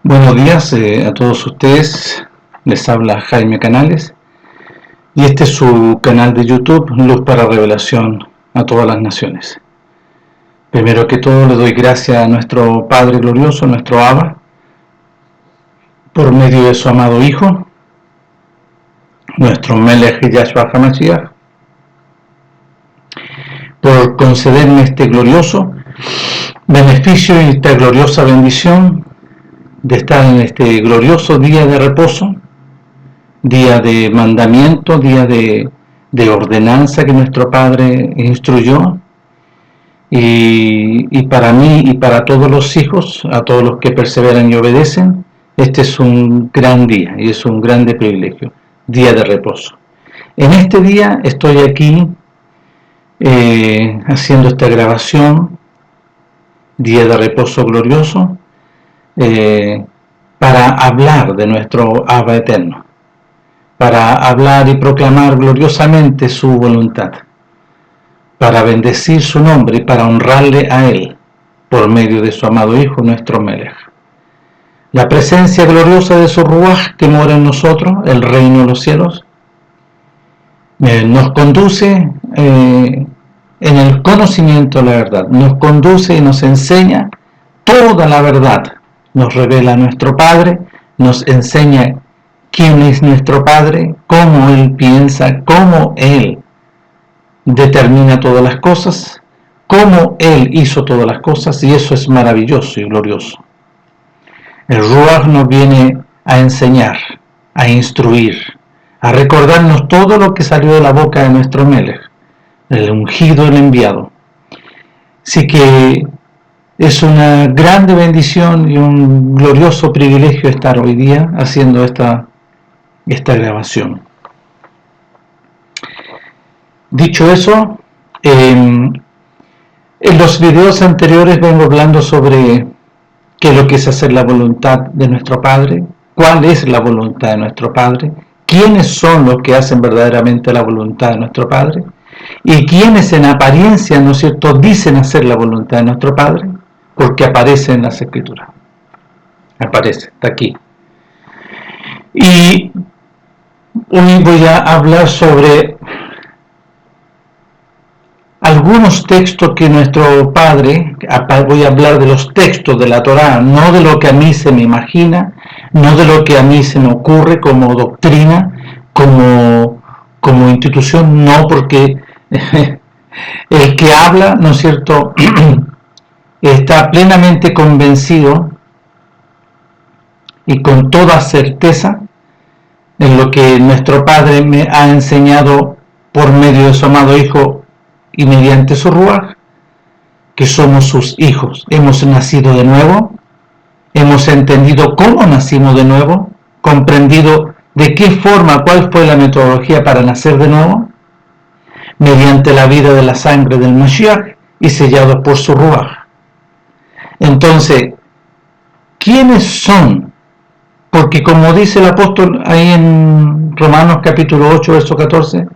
Buenos días a todos ustedes, les habla Jaime Canales y este es su canal de YouTube, Luz para Revelación a todas las naciones. Primero que todo le doy gracias a nuestro Padre Glorioso, nuestro Abba, por medio de su amado Hijo, nuestro Melech Yahshua HaMashiach, por concederme este glorioso beneficio y esta gloriosa bendición de estar en este glorioso día de reposo, día de mandamiento, día de ordenanza que nuestro Padre instruyó, y para mí y para todos los hijos, a todos los que perseveran y obedecen, este es un gran día y es un grande privilegio, día de reposo. En este día estoy aquí haciendo esta grabación, día de reposo glorioso, para hablar de nuestro Abba eterno, para hablar y proclamar gloriosamente su voluntad, para bendecir su nombre y para honrarle a Él por medio de su amado Hijo, nuestro Melech. La presencia gloriosa de su Ruaj que mora en nosotros, el reino de los cielos, nos conduce en el conocimiento de la verdad, nos conduce y nos enseña toda la verdad. Nos revela a nuestro Padre, nos enseña quién es nuestro Padre, cómo Él piensa, cómo Él determina todas las cosas, cómo Él hizo todas las cosas, y eso es maravilloso y glorioso. El Ruach nos viene a enseñar, a instruir, a recordarnos todo lo que salió de la boca de nuestro Melech, el ungido, el enviado. Así que es una grande bendición y un glorioso privilegio estar hoy día haciendo esta grabación. Dicho eso, en los videos anteriores vengo hablando sobre qué es lo que es hacer la voluntad de nuestro Padre, cuál es la voluntad de nuestro Padre, quiénes son los que hacen verdaderamente la voluntad de nuestro Padre y quiénes en apariencia, ¿no es cierto?, dicen hacer la voluntad de nuestro Padre, porque aparece en las Escrituras. Aparece, está aquí. Y hoy voy a hablar sobre algunos textos que nuestro Padre, voy a hablar de los textos de la Torá, no de lo que a mí se me imagina, no de lo que a mí se me ocurre como doctrina, como institución, no, porque el que habla, ¿no es cierto?, está plenamente convencido y con toda certeza en lo que nuestro Padre me ha enseñado por medio de su amado Hijo y mediante su Ruach, que somos sus hijos. Hemos nacido de nuevo, hemos entendido cómo nacimos de nuevo, comprendido de qué forma, cuál fue la metodología para nacer de nuevo, mediante la vida de la sangre del Mashiach y sellados por su Ruach. Entonces, ¿quiénes son? Porque como dice el apóstol ahí en Romanos capítulo 8, verso 14,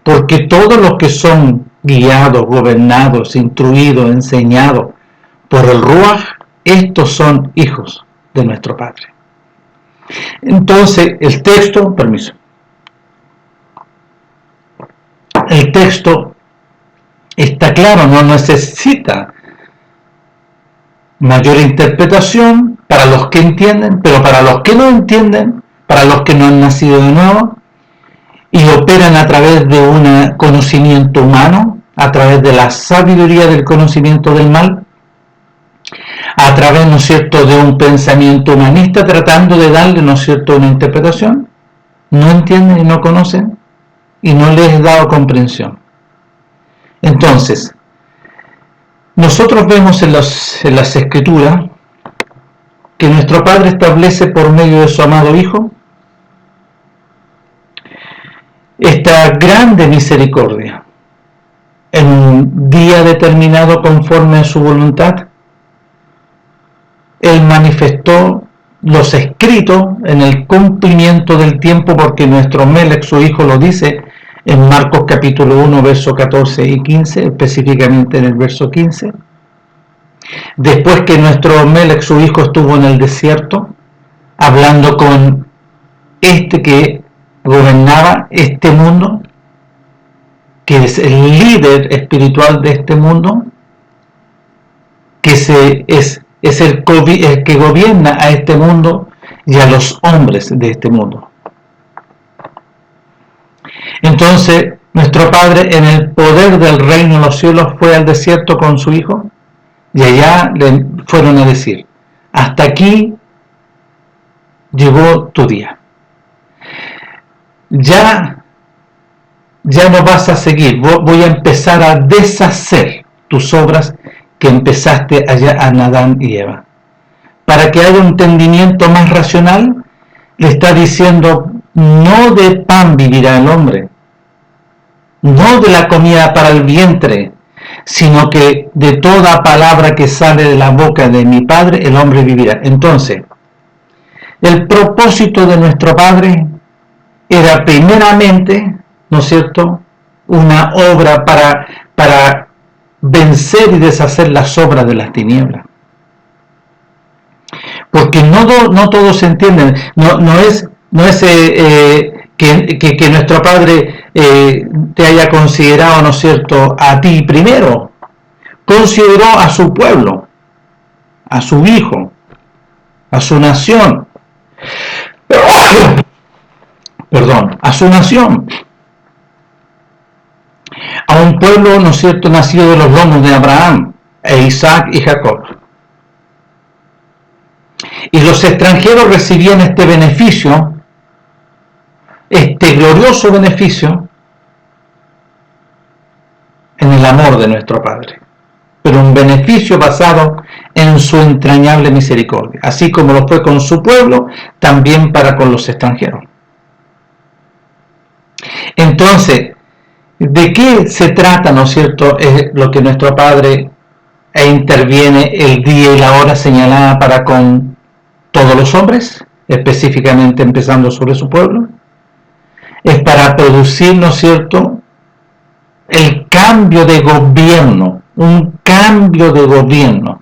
porque todos los que son guiados, gobernados, instruidos, enseñados por el Ruach, estos son hijos de nuestro Padre. Entonces, el texto está claro, no necesita mayor interpretación para los que entienden, pero para los que no entienden, para los que no han nacido de nuevo y operan a través de un conocimiento humano, a través de la sabiduría del conocimiento del mal, a través, ¿no es cierto?, de un pensamiento humanista tratando de darle, ¿no es cierto?, una interpretación, no entienden y no conocen y no les he dado comprensión. Entonces, nosotros vemos en las Escrituras que nuestro Padre establece por medio de su amado Hijo esta grande misericordia en un día determinado conforme a su voluntad. Él manifestó los escritos en el cumplimiento del tiempo, porque nuestro Melech, su Hijo, lo dice en Marcos capítulo 1, verso 14 y 15, específicamente en el verso 15. Después que nuestro Melech, su Hijo, estuvo en el desierto, hablando con este que gobernaba este mundo, que es el líder espiritual de este mundo, que es el que gobierna a este mundo y a los hombres de este mundo. Entonces, nuestro Padre, en el poder del reino de los cielos, fue al desierto con su Hijo, y allá le fueron a decir: hasta aquí llegó tu día. Ya no vas a seguir, voy a empezar a deshacer tus obras que empezaste allá en Adán y Eva. Para que haya un entendimiento más racional, le está diciendo: no de pan vivirá el hombre, no de la comida para el vientre, sino que de toda palabra que sale de la boca de mi Padre, el hombre vivirá. Entonces, el propósito de nuestro Padre era primeramente, ¿no es cierto?, una obra para vencer y deshacer las obras de las tinieblas. Porque no todos entienden, no es que nuestro Padre te haya considerado, ¿no es cierto?, a ti primero. Consideró a su pueblo, a su hijo, a su nación, a su nación, a un pueblo, ¿no es cierto?, nacido de los lomos de Abraham, Isaac y Jacob. Y los extranjeros recibían este beneficio, este glorioso beneficio, en el amor de nuestro Padre, pero un beneficio basado en su entrañable misericordia, así como lo fue con su pueblo, también para con los extranjeros. Entonces, ¿de qué se trata, no es cierto?, es lo que nuestro Padre interviene el día y la hora señalada para con todos los hombres, específicamente empezando sobre su pueblo. Es para producir, ¿no es cierto?, el cambio de gobierno, un cambio de gobierno.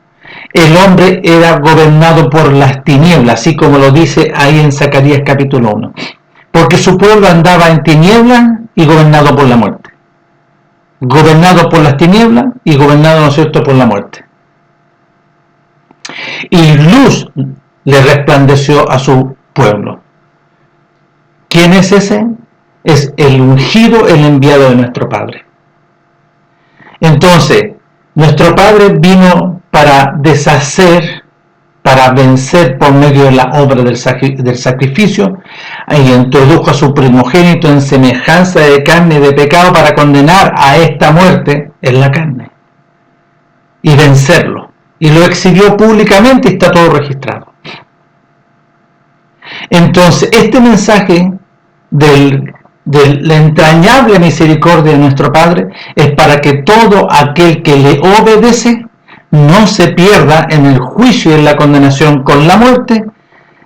El hombre era gobernado por las tinieblas, así como lo dice ahí en Zacarías capítulo 1, porque su pueblo andaba en tinieblas y gobernado por la muerte. Gobernado por las tinieblas y gobernado, ¿no es cierto?, por la muerte. Y luz le resplandeció a su pueblo. ¿Quién es ese? Es el ungido, el enviado de nuestro Padre. Entonces, nuestro Padre vino para deshacer, para vencer por medio de la obra del sacrificio, y introdujo a su primogénito en semejanza de carne y de pecado para condenar a esta muerte en la carne y vencerlo. Y lo exhibió públicamente y está todo registrado. Entonces, este mensaje de la entrañable misericordia de nuestro Padre es para que todo aquel que le obedece no se pierda en el juicio y en la condenación con la muerte,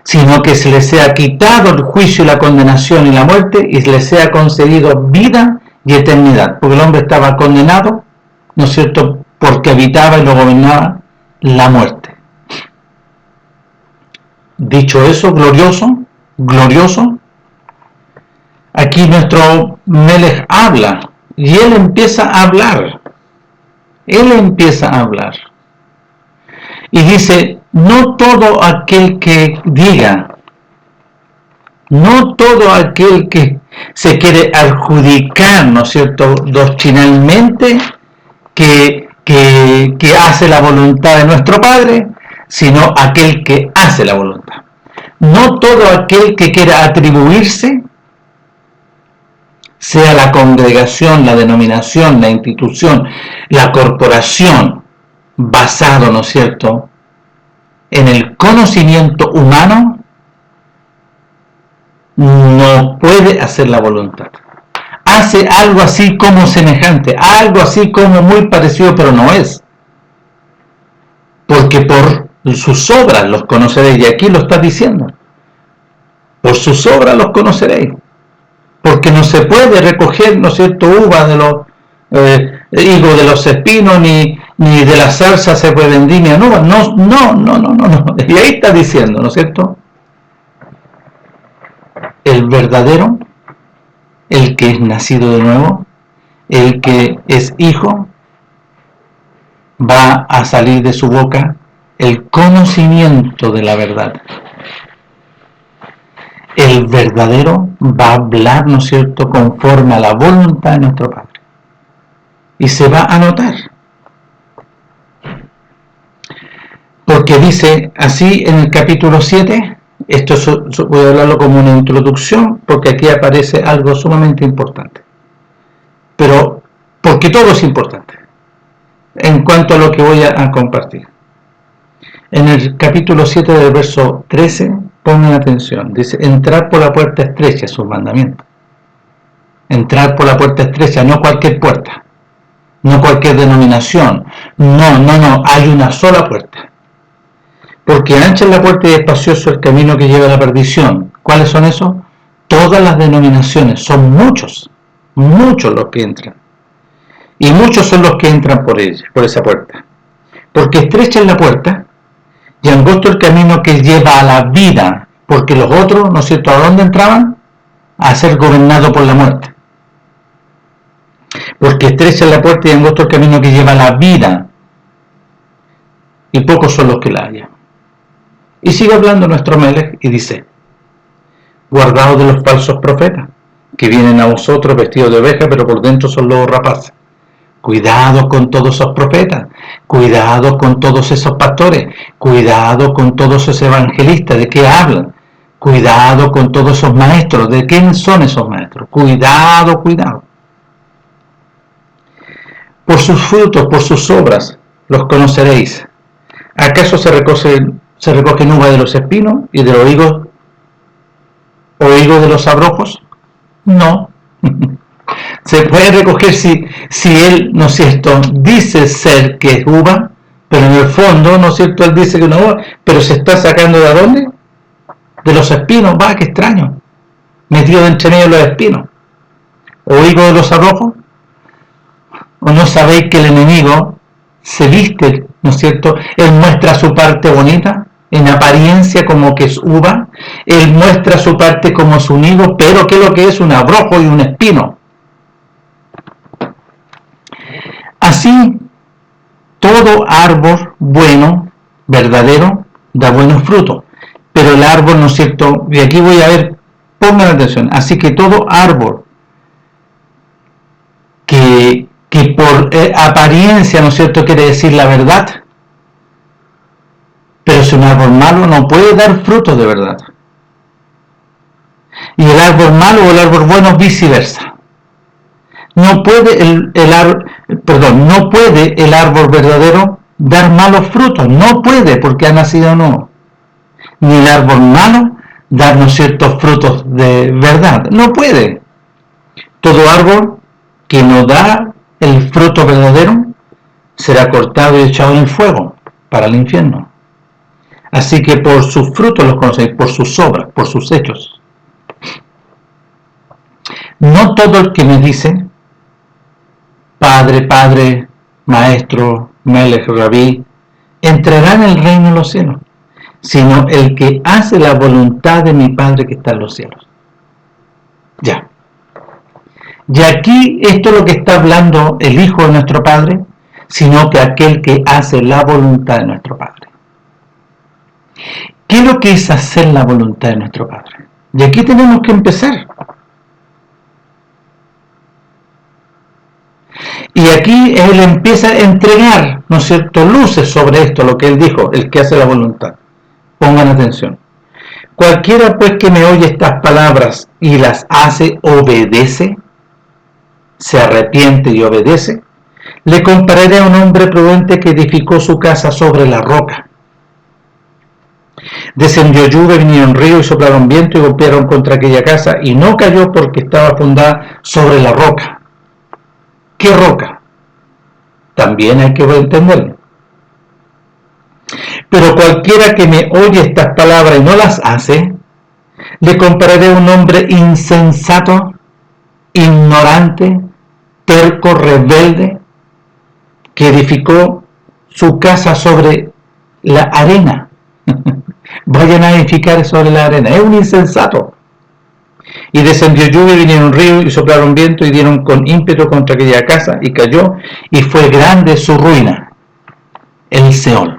sino que se le sea quitado el juicio y la condenación y la muerte y le sea concedido vida y eternidad, porque el hombre estaba condenado, ¿no es cierto?, porque habitaba y lo gobernaba la muerte. Dicho eso, glorioso, aquí nuestro Melech habla, y él empieza a hablar, y dice: no todo aquel que diga, no todo aquel que se quiere adjudicar, ¿no es cierto?, doctrinalmente, que hace la voluntad de nuestro Padre, sino aquel que hace la voluntad. No todo aquel que quiera atribuirse, sea la congregación, la denominación, la institución, la corporación, basado, ¿no es cierto?, en el conocimiento humano, no puede hacer la voluntad. Hace algo así como semejante, algo así como muy parecido, pero no es. Porque por sus obras los conoceréis, y aquí lo está diciendo. Por sus obras los conoceréis. Porque no se puede recoger, ¿no es cierto?, uva de los higos de los espinos, ni de la zarza se puede vendimia nueva. No. Y ahí está diciendo, ¿no es cierto?, el verdadero, el que es nacido de nuevo, el que es hijo, va a salir de su boca el conocimiento de la verdad. El verdadero va a hablar, ¿no es cierto?, conforme a la voluntad de nuestro Padre. Y se va a notar. Porque dice así en el capítulo 7, esto voy a hablarlo como una introducción, porque aquí aparece algo sumamente importante. Pero, porque todo es importante, en cuanto a lo que voy a compartir. En el capítulo 7 del verso 13, pongan atención, dice, entrar por la puerta estrecha es un mandamiento. Entrar por la puerta estrecha, no cualquier puerta, no cualquier denominación, no, hay una sola puerta. Porque ancha es la puerta y espacioso el camino que lleva a la perdición. ¿Cuáles son esos? Todas las denominaciones, son muchos los que entran. Y muchos son los que entran por ella, por esa puerta. Porque estrecha es la puerta y angosto el camino que lleva a la vida. Porque los otros, ¿no es cierto?, ¿a dónde entraban? A ser gobernados por la muerte. Porque estrecha es la puerta y angosto el camino que lleva a la vida. Y pocos son los que la hallan. Y sigue hablando nuestro Melech y dice, guardaos de los falsos profetas, que vienen a vosotros vestidos de oveja, pero por dentro son lobos rapaces. Cuidado con todos esos profetas, cuidado con todos esos pastores, cuidado con todos esos evangelistas, ¿de qué hablan? Cuidado con todos esos maestros, ¿de quién son esos maestros? Cuidado. Por sus frutos, por sus obras, los conoceréis. ¿Acaso se recogen uvas de los espinos y de los higos o higos de los abrojos? No. Se puede recoger si él, ¿no es cierto?, dice ser que es uva, pero en el fondo, ¿no es cierto?, él dice que no es uva, pero se está sacando ¿de dónde? De los espinos. Va, qué extraño, metido entre medio de los espinos. ¿O higo de los abrojos? ¿O no sabéis que el enemigo se viste, ¿no es cierto? Él muestra su parte bonita, en apariencia como que es uva, él muestra su parte como es un higo, pero ¿qué es lo que es? Un abrojo y un espino. Así, todo árbol bueno, verdadero, da buenos frutos, pero el árbol, ¿no es cierto?, y aquí voy a ver, pongan atención, así que todo árbol que por apariencia, ¿no es cierto?, quiere decir la verdad, pero si un árbol malo no puede dar frutos de verdad. Y el árbol malo o el árbol bueno viceversa. No puede no puede el árbol verdadero dar malos frutos, no puede porque ha nacido nuevo. Ni el árbol malo dar, ¿no es cierto?, frutos de verdad, no puede. Todo árbol que no da el fruto verdadero será cortado y echado en el fuego para el infierno. Así que por sus frutos los conocéis, por sus obras, por sus hechos. No todo el que me dice Padre, Maestro, Melech, Rabí, entrará en el reino de los cielos, sino el que hace la voluntad de mi Padre que está en los cielos. Ya. Y aquí esto es lo que está hablando el Hijo de nuestro Padre, sino que aquel que hace la voluntad de nuestro Padre. ¿Qué es lo que es hacer la voluntad de nuestro Padre? Y aquí tenemos que empezar. Y aquí él empieza a entregar, ¿no es cierto?, luces sobre esto, lo que él dijo, el que hace la voluntad. Pongan atención. Cualquiera pues que me oye estas palabras y las hace, obedece, se arrepiente y obedece, le compararé a un hombre prudente que edificó su casa sobre la roca. Descendió lluvia, vinieron río y soplaron viento y golpearon contra aquella casa y no cayó porque estaba fundada sobre la roca. ¿Qué roca? También hay que entenderlo. Pero cualquiera que me oye estas palabras y no las hace, le compararé a un hombre insensato, ignorante, terco, rebelde, que edificó su casa sobre la arena. Vayan a edificar sobre la arena. Es un insensato. Y descendió lluvia, y vinieron ríos, y soplaron viento, y dieron con ímpetu contra aquella casa, y cayó, y fue grande su ruina, el Seol.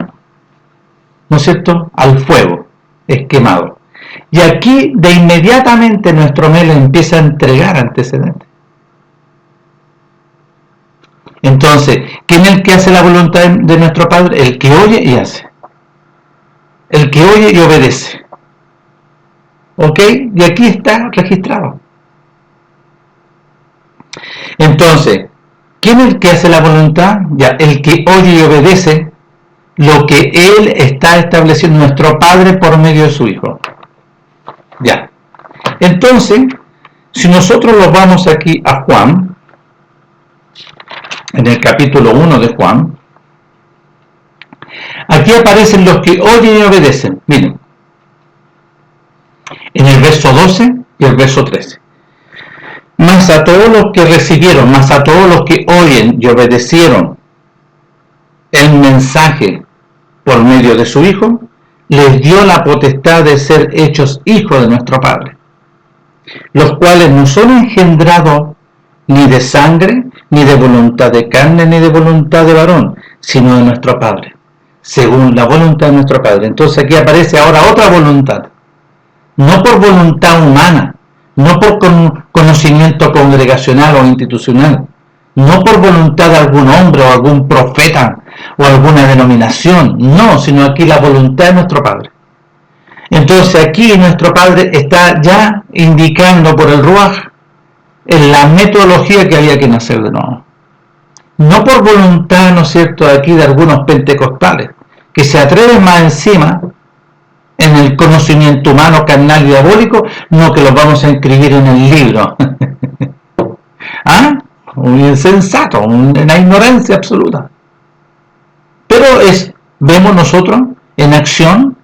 ¿No es cierto? Al fuego, es quemado. Y aquí de inmediatamente nuestro Mele empieza a entregar antecedentes. Entonces, ¿quién es el que hace la voluntad de nuestro Padre? El que oye y hace. El que oye y obedece. ¿Ok? Y aquí está registrado. Entonces, ¿quién es el que hace la voluntad? Ya, el que oye y obedece lo que Él está estableciendo, nuestro Padre, por medio de su Hijo. Ya. Entonces, si nosotros nos vamos aquí a Juan, en el capítulo 1 de Juan, aquí aparecen los que oyen y obedecen. Miren, en el verso 12 y el verso 13. Mas a todos los que recibieron, mas a todos los que oyen y obedecieron el mensaje por medio de su Hijo, les dio la potestad de ser hechos hijos de nuestro Padre, los cuales no son engendrados ni de sangre, ni de voluntad de carne, ni de voluntad de varón, sino de nuestro Padre, según la voluntad de nuestro Padre. Entonces aquí aparece ahora otra voluntad, no por voluntad humana, no por conocimiento congregacional o institucional, no por voluntad de algún hombre o algún profeta o alguna denominación, no, sino aquí la voluntad de nuestro Padre. Entonces aquí nuestro Padre está ya indicando por el Ruaj en la metodología que había que nacer de nuevo. No por voluntad, ¿no es cierto?, aquí de algunos pentecostales, que se atreven más encima en el conocimiento humano, carnal y diabólico, no que los vamos a inscribir en el libro. ¿Ah? Un insensato, una ignorancia absoluta. Pero vemos nosotros en acción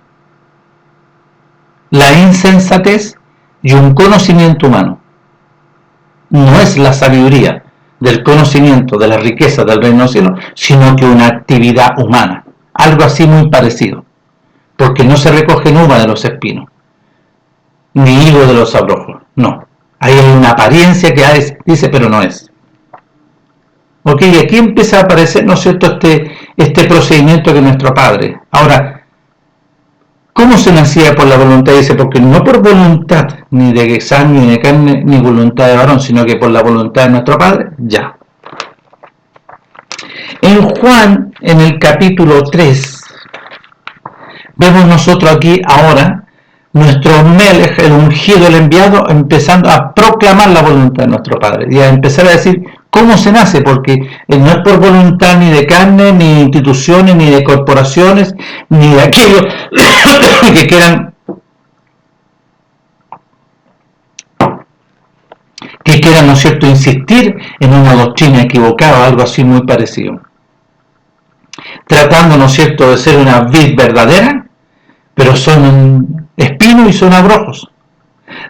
la insensatez y un conocimiento humano. No es la sabiduría del conocimiento de la riqueza del reino de los cielos, sino que una actividad humana. Algo así muy parecido. Porque no se recogen uva de los espinos, ni higo de los abrojos. No. Hay una apariencia que dice, pero no es. Ok, y aquí empieza a aparecer, ¿no es cierto?, este procedimiento de nuestro Padre. Ahora, ¿cómo se nacía por la voluntad? Dice, porque no por voluntad, ni de sangre, ni de carne, ni voluntad de varón, sino que por la voluntad de nuestro Padre, ya. En Juan, en el capítulo 3, vemos nosotros aquí ahora nuestro Melech, el ungido, el enviado, empezando a proclamar la voluntad de nuestro Padre y a empezar a decir cómo se nace, porque no es por voluntad ni de carne, ni de instituciones, ni de corporaciones, ni de aquellos que quieran ¿no es cierto?, insistir en una doctrina equivocada o algo así muy parecido, tratando, ¿no es cierto?, de ser una vid verdadera, pero son espinos y son abrojos,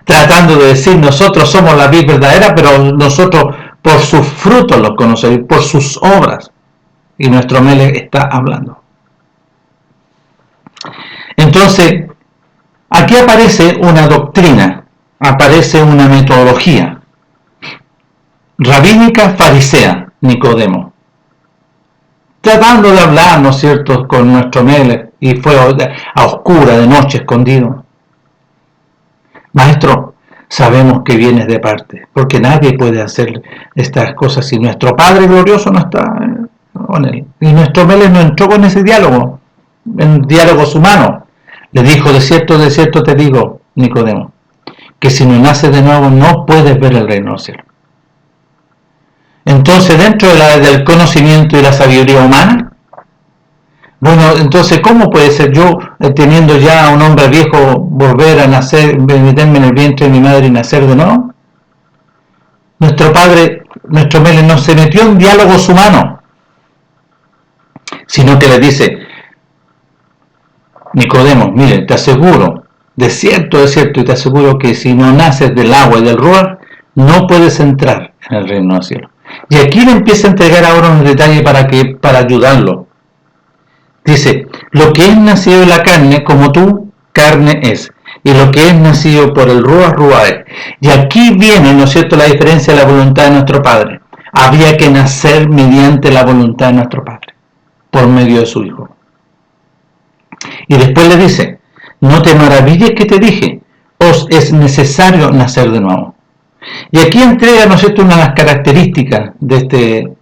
tratando de decir nosotros somos la vid verdadera, pero nosotros por sus frutos los conocemos, por sus obras, y nuestro Melech está hablando. Entonces, aquí aparece una doctrina, aparece una metodología rabínica farisea, Nicodemo, tratando de hablar, ¿no es cierto?, con nuestro Melech, y fue a oscura, de noche, escondido. Maestro, sabemos que vienes de parte, porque nadie puede hacer estas cosas si nuestro Padre glorioso no está con él. Y nuestro Melech no entró con ese diálogo, en diálogos humanos. Le dijo, de cierto te digo, Nicodemo, que si no naces de nuevo no puedes ver el reino del cielo. Entonces, dentro del conocimiento y la sabiduría humana, bueno, entonces, ¿cómo puede ser yo, teniendo ya un hombre viejo, volver a nacer, meterme en el vientre de mi madre y nacer de nuevo? Nuestro Padre, nuestro Melech, no se metió en diálogos humanos, sino que le dice, Nicodemo, mire, te aseguro, de cierto, y te aseguro que si no naces del agua y del ruaj, no puedes entrar en el reino del cielo. Y aquí le empieza a entregar ahora un detalle para ayudarlo. Dice, lo que es nacido de la carne, como tú, carne es. y lo que es nacido por el Ruach, Ruach es. Y aquí viene, ¿no es cierto?, la diferencia de la voluntad de nuestro Padre. Había que nacer mediante la voluntad de nuestro Padre, por medio de su Hijo. Y después le dice, no te maravilles que te dije, os es necesario nacer de nuevo. Y aquí entrega, ¿no es cierto?, una de las características de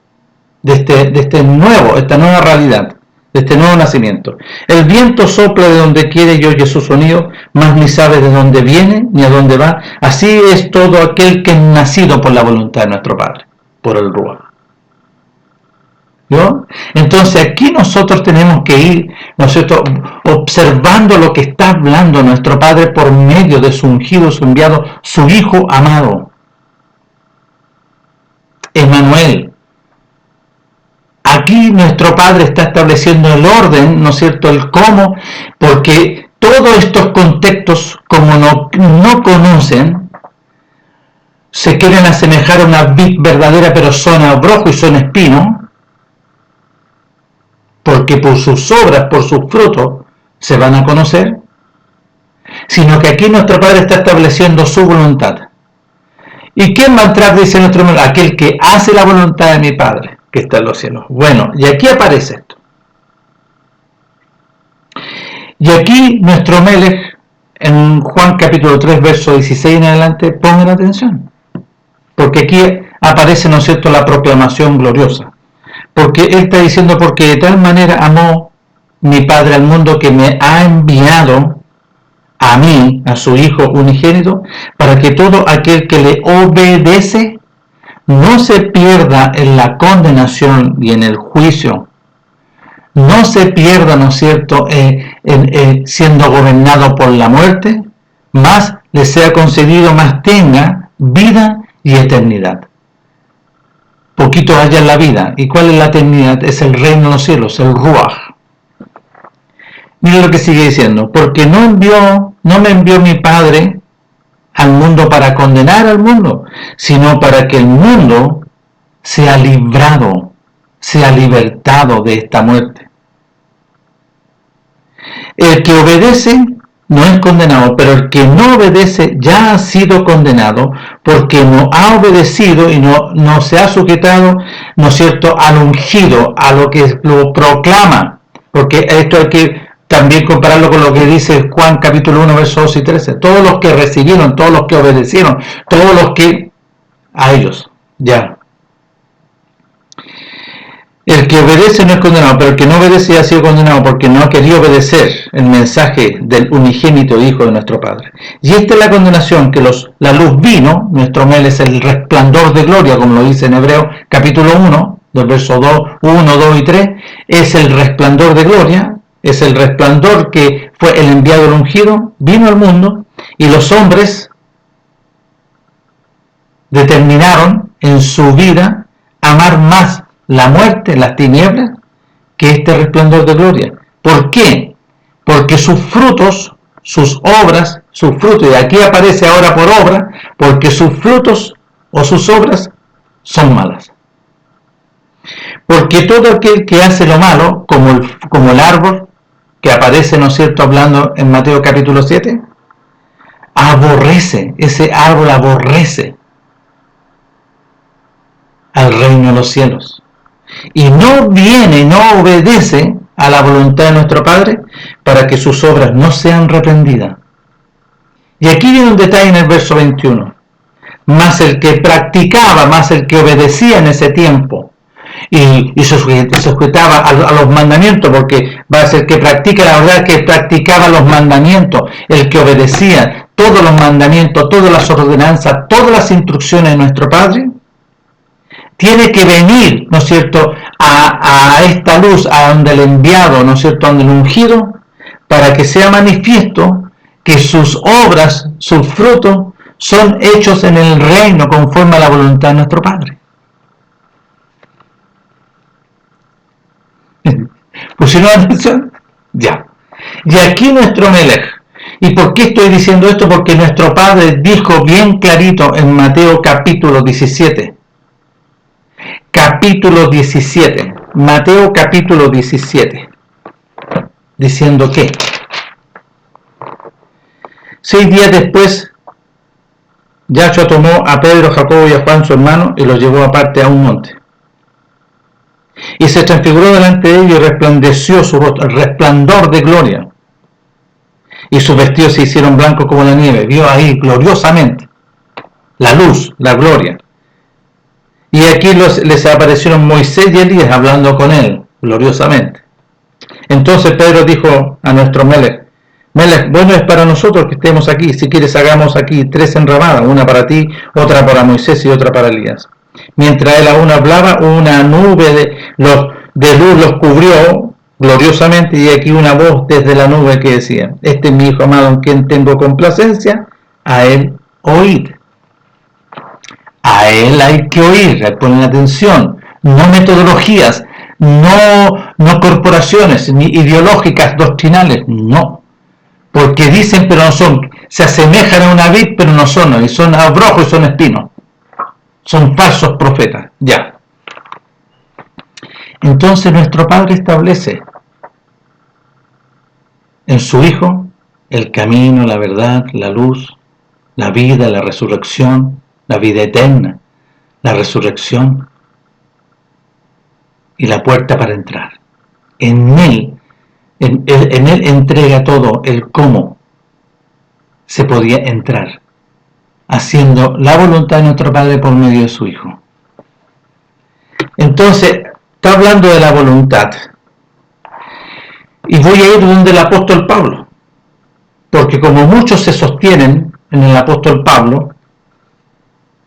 esta nueva realidad, de este nuevo nacimiento. El viento sopla de donde quiere y oye su sonido, mas ni sabe de dónde viene ni a dónde va. Así es todo aquel que es nacido por la voluntad de nuestro Padre, por el Ruach. ¿No? Entonces aquí nosotros tenemos que ir, ¿no es cierto?, observando lo que está hablando nuestro Padre por medio de su ungido, su enviado, su Hijo amado, Emmanuel. Aquí nuestro Padre está estableciendo el orden, ¿no es cierto?, el cómo, porque todos estos contextos, como no conocen, se quieren asemejar a una vid verdadera, pero son abrojo y son espino, porque por sus obras, por sus frutos, se van a conocer, sino que aquí nuestro Padre está estableciendo su voluntad. ¿Y quién va a entrar, dice nuestro hermano? Aquel que hace la voluntad de mi Padre, que está en los cielos. Bueno, y aquí aparece esto. Y aquí nuestro Melech, en Juan capítulo 3, verso 16 en adelante, pongan atención. Porque aquí aparece, ¿no es cierto?, la proclamación gloriosa. Porque Él está diciendo, porque de tal manera amó mi Padre al mundo que me ha enviado a mí, a su Hijo unigénito, para que todo aquel que le obedece no se pierda en la condenación y en el juicio, no se pierda, ¿no es cierto?, siendo gobernado por la muerte, más le sea concedido, más tenga vida y eternidad. Poquito allá en la vida. ¿Y cuál es la eternidad? Es el reino de los cielos, el Ruach. Mira lo que sigue diciendo, porque no me envió mi Padre al mundo para condenar al mundo, sino para que el mundo sea librado, sea libertado de esta muerte. El que obedece no es condenado, pero el que no obedece ya ha sido condenado, porque no ha obedecido y no se ha sujetado, ¿no es cierto?, al ungido, a lo que lo proclama, porque esto hay que también compararlo con lo que dice Juan capítulo 1, versos 2 y 13. Todos los que recibieron, todos los que obedecieron, todos los que a ellos, ya. El que obedece no es condenado, pero el que no obedece ya ha sido condenado porque no ha querido obedecer el mensaje del unigénito Hijo de nuestro Padre. Y esta es la condenación, que la luz vino, nuestro Mel es el resplandor de gloria, como lo dice en Hebreo capítulo 1, del verso 1, 2 y 3, es el resplandor de gloria, es el resplandor que fue el enviado, el ungido, vino al mundo, y los hombres determinaron en su vida amar más la muerte, las tinieblas, que este resplandor de gloria. ¿Por qué? Porque sus frutos, sus obras, sus frutos, y aquí aparece ahora por obra, porque sus frutos o sus obras son malas. Porque todo aquel que hace lo malo, como el árbol, que aparece, ¿no es cierto?, hablando en Mateo capítulo 7, aborrece, ese árbol aborrece al reino de los cielos. Y no viene, no obedece a la voluntad de nuestro Padre para que sus obras no sean reprendidas. Y aquí viene un detalle en el verso 21. Más el que practicaba, más el que obedecía en ese tiempo y se sujetaba a los mandamientos, porque va a ser el que practica, la verdad que practicaba los mandamientos, el que obedecía todos los mandamientos, todas las ordenanzas, todas las instrucciones de nuestro Padre, tiene que venir, ¿no es cierto?, a esta luz, a donde el enviado, ¿no es cierto?, donde el ungido, para que sea manifiesto que sus obras, sus frutos, son hechos en el reino conforme a la voluntad de nuestro Padre. ¿Pusieron atención? Ya. Y aquí nuestro Melech. ¿Y por qué estoy diciendo esto? Porque nuestro Padre dijo bien clarito en Mateo capítulo 17. Capítulo 17. Mateo capítulo 17. Diciendo que 6 días después, Yahshua tomó a Pedro, Jacobo y a Juan, su hermano, y los llevó aparte a un monte. Y se transfiguró delante de ellos y resplandeció su rostro, el resplandor de gloria. Y sus vestidos se hicieron blancos como la nieve. Vio ahí gloriosamente la luz, la gloria. Y aquí les aparecieron Moisés y Elías hablando con él, gloriosamente. Entonces Pedro dijo a nuestro Melech, bueno es para nosotros que estemos aquí, si quieres hagamos aquí 3 enramadas, una para ti, otra para Moisés y otra para Elías. Mientras él aún hablaba, una nube de luz los cubrió gloriosamente, y aquí una voz desde la nube que decía, este es mi Hijo amado en quien tengo complacencia, a él oíd. A él hay que oír, ponen atención, no metodologías, no corporaciones, ni ideológicas, doctrinales, no. Porque dicen pero no son, se asemejan a una vid pero no son, y son abrojos y son espinos. Son falsos profetas, ya. Entonces nuestro Padre establece en su Hijo el camino, la verdad, la luz, la vida, la resurrección, la vida eterna, la resurrección y la puerta para entrar. En él entrega todo el cómo se podía entrar, haciendo la voluntad de nuestro Padre por medio de su Hijo. Entonces, está hablando de la voluntad. Y voy a ir donde el apóstol Pablo, porque como muchos se sostienen en el apóstol Pablo,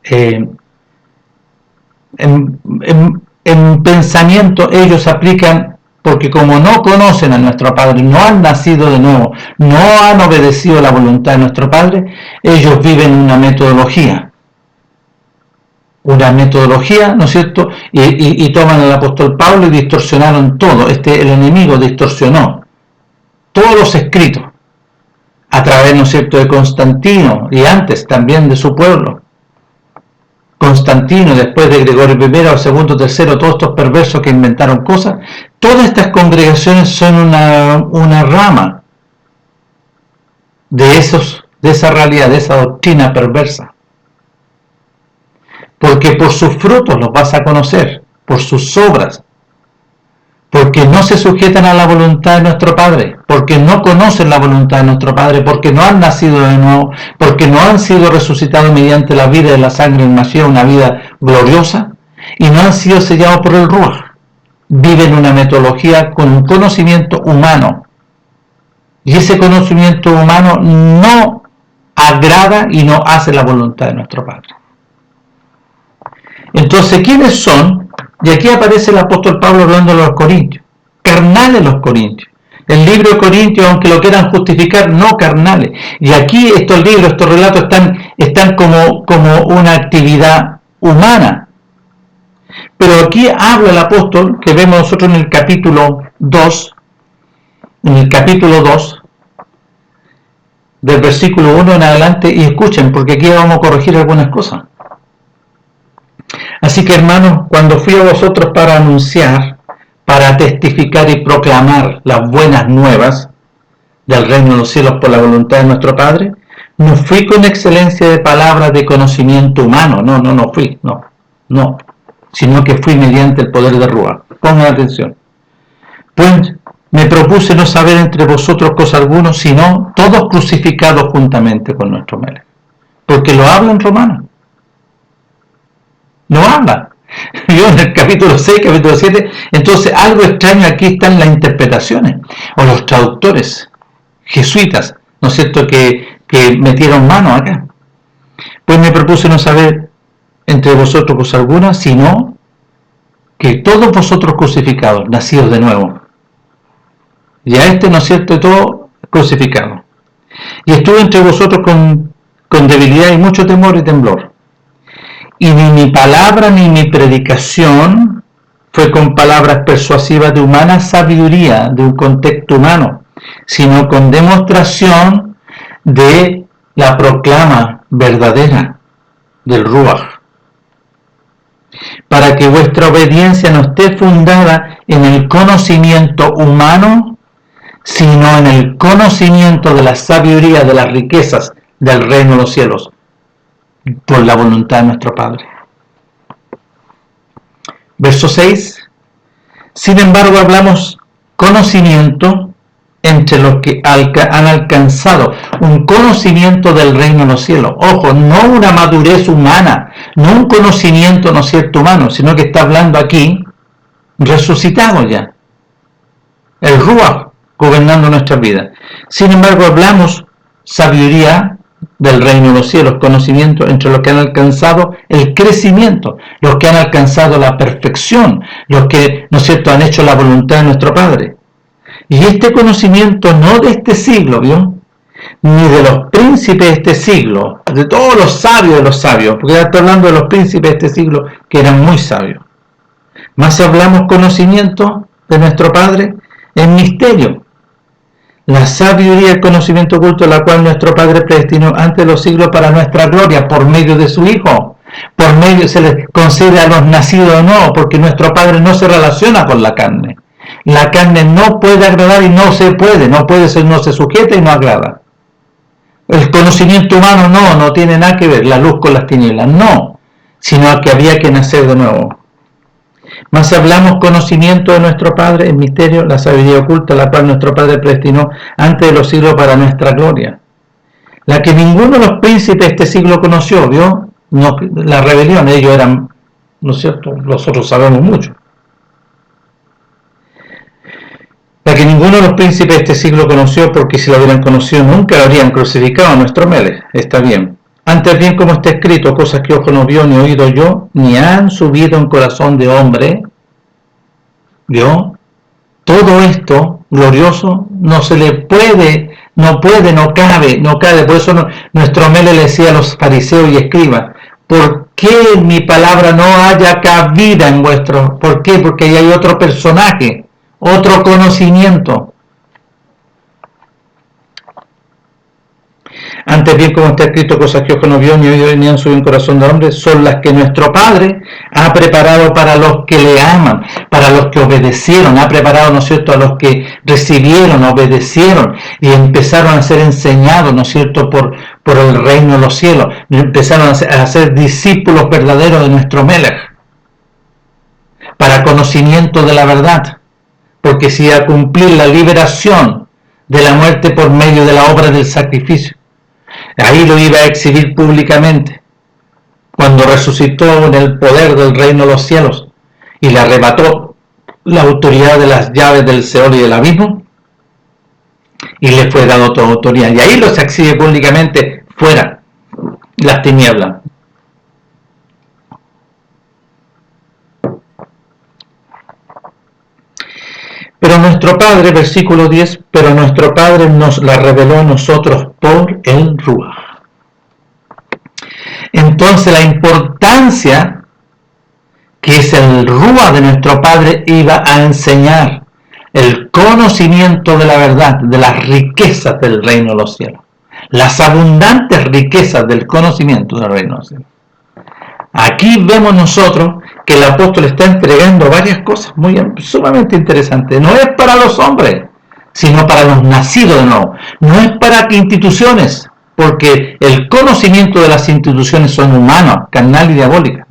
en pensamiento ellos aplican, porque como no conocen a nuestro Padre, no han nacido de nuevo, no han obedecido la voluntad de nuestro Padre, ellos viven una metodología, ¿no es cierto? Y toman al apóstol Pablo y distorsionaron todo. El enemigo distorsionó todos los escritos a través, ¿no es cierto?, de Constantino y antes también de su pueblo. Constantino, después de Gregorio I, o segundo, tercero, todos estos perversos que inventaron cosas, todas estas congregaciones son una rama de esa realidad, de esa doctrina perversa. Porque por sus frutos los vas a conocer, por sus obras, porque no se sujetan a la voluntad de nuestro Padre, porque no conocen la voluntad de nuestro Padre, porque no han nacido de nuevo, porque no han sido resucitados mediante la vida de la sangre en Mashiach, una vida gloriosa, y no han sido sellados por el Ruach. Viven una metodología con un conocimiento humano, y ese conocimiento humano no agrada y no hace la voluntad de nuestro Padre. Entonces, ¿quiénes son? Y aquí aparece el apóstol Pablo hablando de los corintios, carnales los corintios. El libro de Corintios, aunque lo quieran justificar, no carnales. Y aquí estos libros, estos relatos están como una actividad humana. Pero aquí habla el apóstol, que vemos nosotros en el capítulo 2, del versículo 1 en adelante, y escuchen, porque aquí vamos a corregir algunas cosas. Así que, hermanos, cuando fui a vosotros para anunciar, para testificar y proclamar las buenas nuevas del reino de los cielos por la voluntad de nuestro Padre, no fui con excelencia de palabras de conocimiento humano, no fui, sino que fui mediante el poder de Ruach. Pongan atención. Pues me propuse no saber entre vosotros cosa alguna, sino todos crucificados juntamente con nuestro Melech. Porque lo habla en Romanos. No habla. Yo en el capítulo 6, capítulo 7, entonces algo extraño aquí están las interpretaciones, o los traductores jesuitas, ¿no es cierto?, que metieron mano acá. Pues me propuse no saber entre vosotros cosa alguna, sino que todos vosotros crucificados, nacidos de nuevo, y a ¿no es cierto?, todo crucificado. Y estuve entre vosotros con debilidad y mucho temor y temblor. Y ni mi palabra ni mi predicación fue con palabras persuasivas de humana sabiduría, de un contexto humano, sino con demostración de la proclama verdadera del Ruach, para que vuestra obediencia no esté fundada en el conocimiento humano, sino en el conocimiento de la sabiduría de las riquezas del reino de los cielos, por la voluntad de nuestro Padre. Verso 6. Sin embargo, hablamos conocimiento entre los que han alcanzado un conocimiento del reino de los cielos. Ojo, no una madurez humana, no un conocimiento, ¿no es cierto?, humano, sino que está hablando aquí resucitado ya. El Ruach gobernando nuestras vidas. Sin embargo, hablamos sabiduría del reino de los cielos, conocimiento entre los que han alcanzado el crecimiento, los que han alcanzado la perfección, los que, ¿no es cierto?, han hecho la voluntad de nuestro Padre. Y este conocimiento no de este siglo, ¿vio?, ni de los príncipes de este siglo, de todos los sabios de los sabios, porque ya estoy hablando de los príncipes de este siglo que eran muy sabios. Más hablamos conocimiento de nuestro Padre en misterio, la sabiduría y el conocimiento oculto, la cual nuestro Padre predestinó antes de los siglos para nuestra gloria, por medio de su Hijo. Por medio se les concede a los nacidos de nuevo, porque nuestro Padre no se relaciona con la carne. La carne no puede agradar y no se puede, no se sujeta y no agrada. El conocimiento humano no tiene nada que ver, la luz con las tinieblas, no, sino que había que nacer de nuevo. Más hablamos conocimiento de nuestro Padre en misterio, la sabiduría oculta, la cual nuestro Padre predestinó antes de los siglos para nuestra gloria. La que ninguno de los príncipes de este siglo conoció, ¿vio? No, la rebelión, ellos eran, ¿no es cierto?, nosotros sabemos mucho. La que ninguno de los príncipes de este siglo conoció, porque si lo hubieran conocido nunca habrían crucificado a nuestro Melech. Está bien. Antes bien, como está escrito, cosas que ojo no vio ni oído yo, ni han subido en corazón de hombre, ¿vio? Todo esto glorioso no se le puede, no cabe. Por eso nuestro Melech le decía a los fariseos y escribas, ¿por qué mi palabra no haya cabida en vuestro? ¿Por qué? Porque ahí hay otro personaje, otro conocimiento. Antes bien, como está escrito, cosas que ojo no vio ni oído ni han subido en corazón de hombre, son las que nuestro Padre ha preparado para los que le aman, para los que obedecieron, ha preparado, ¿no es cierto?, a los que recibieron, obedecieron y empezaron a ser enseñados, ¿no es cierto?, por el reino de los cielos, empezaron a ser discípulos verdaderos de nuestro Melech, para conocimiento de la verdad, porque si a cumplir la liberación de la muerte por medio de la obra del sacrificio, ahí lo iba a exhibir públicamente, cuando resucitó en el poder del reino de los cielos y le arrebató la autoridad de las llaves del Seol y del abismo, y le fue dado toda autoridad, y ahí lo se exhibe públicamente fuera las tinieblas. Pero nuestro Padre, versículo 10, pero nuestro Padre nos la reveló a nosotros por el Ruach. Entonces la importancia que es el Ruach de nuestro Padre iba a enseñar el conocimiento de la verdad, de las riquezas del reino de los cielos, las abundantes riquezas del conocimiento del reino de los cielos. Aquí vemos nosotros que el apóstol está entregando varias cosas sumamente interesantes. No es para los hombres, sino para los nacidos de nuevo. No es para instituciones, porque el conocimiento de las instituciones son humanos, carnal y diabólicas.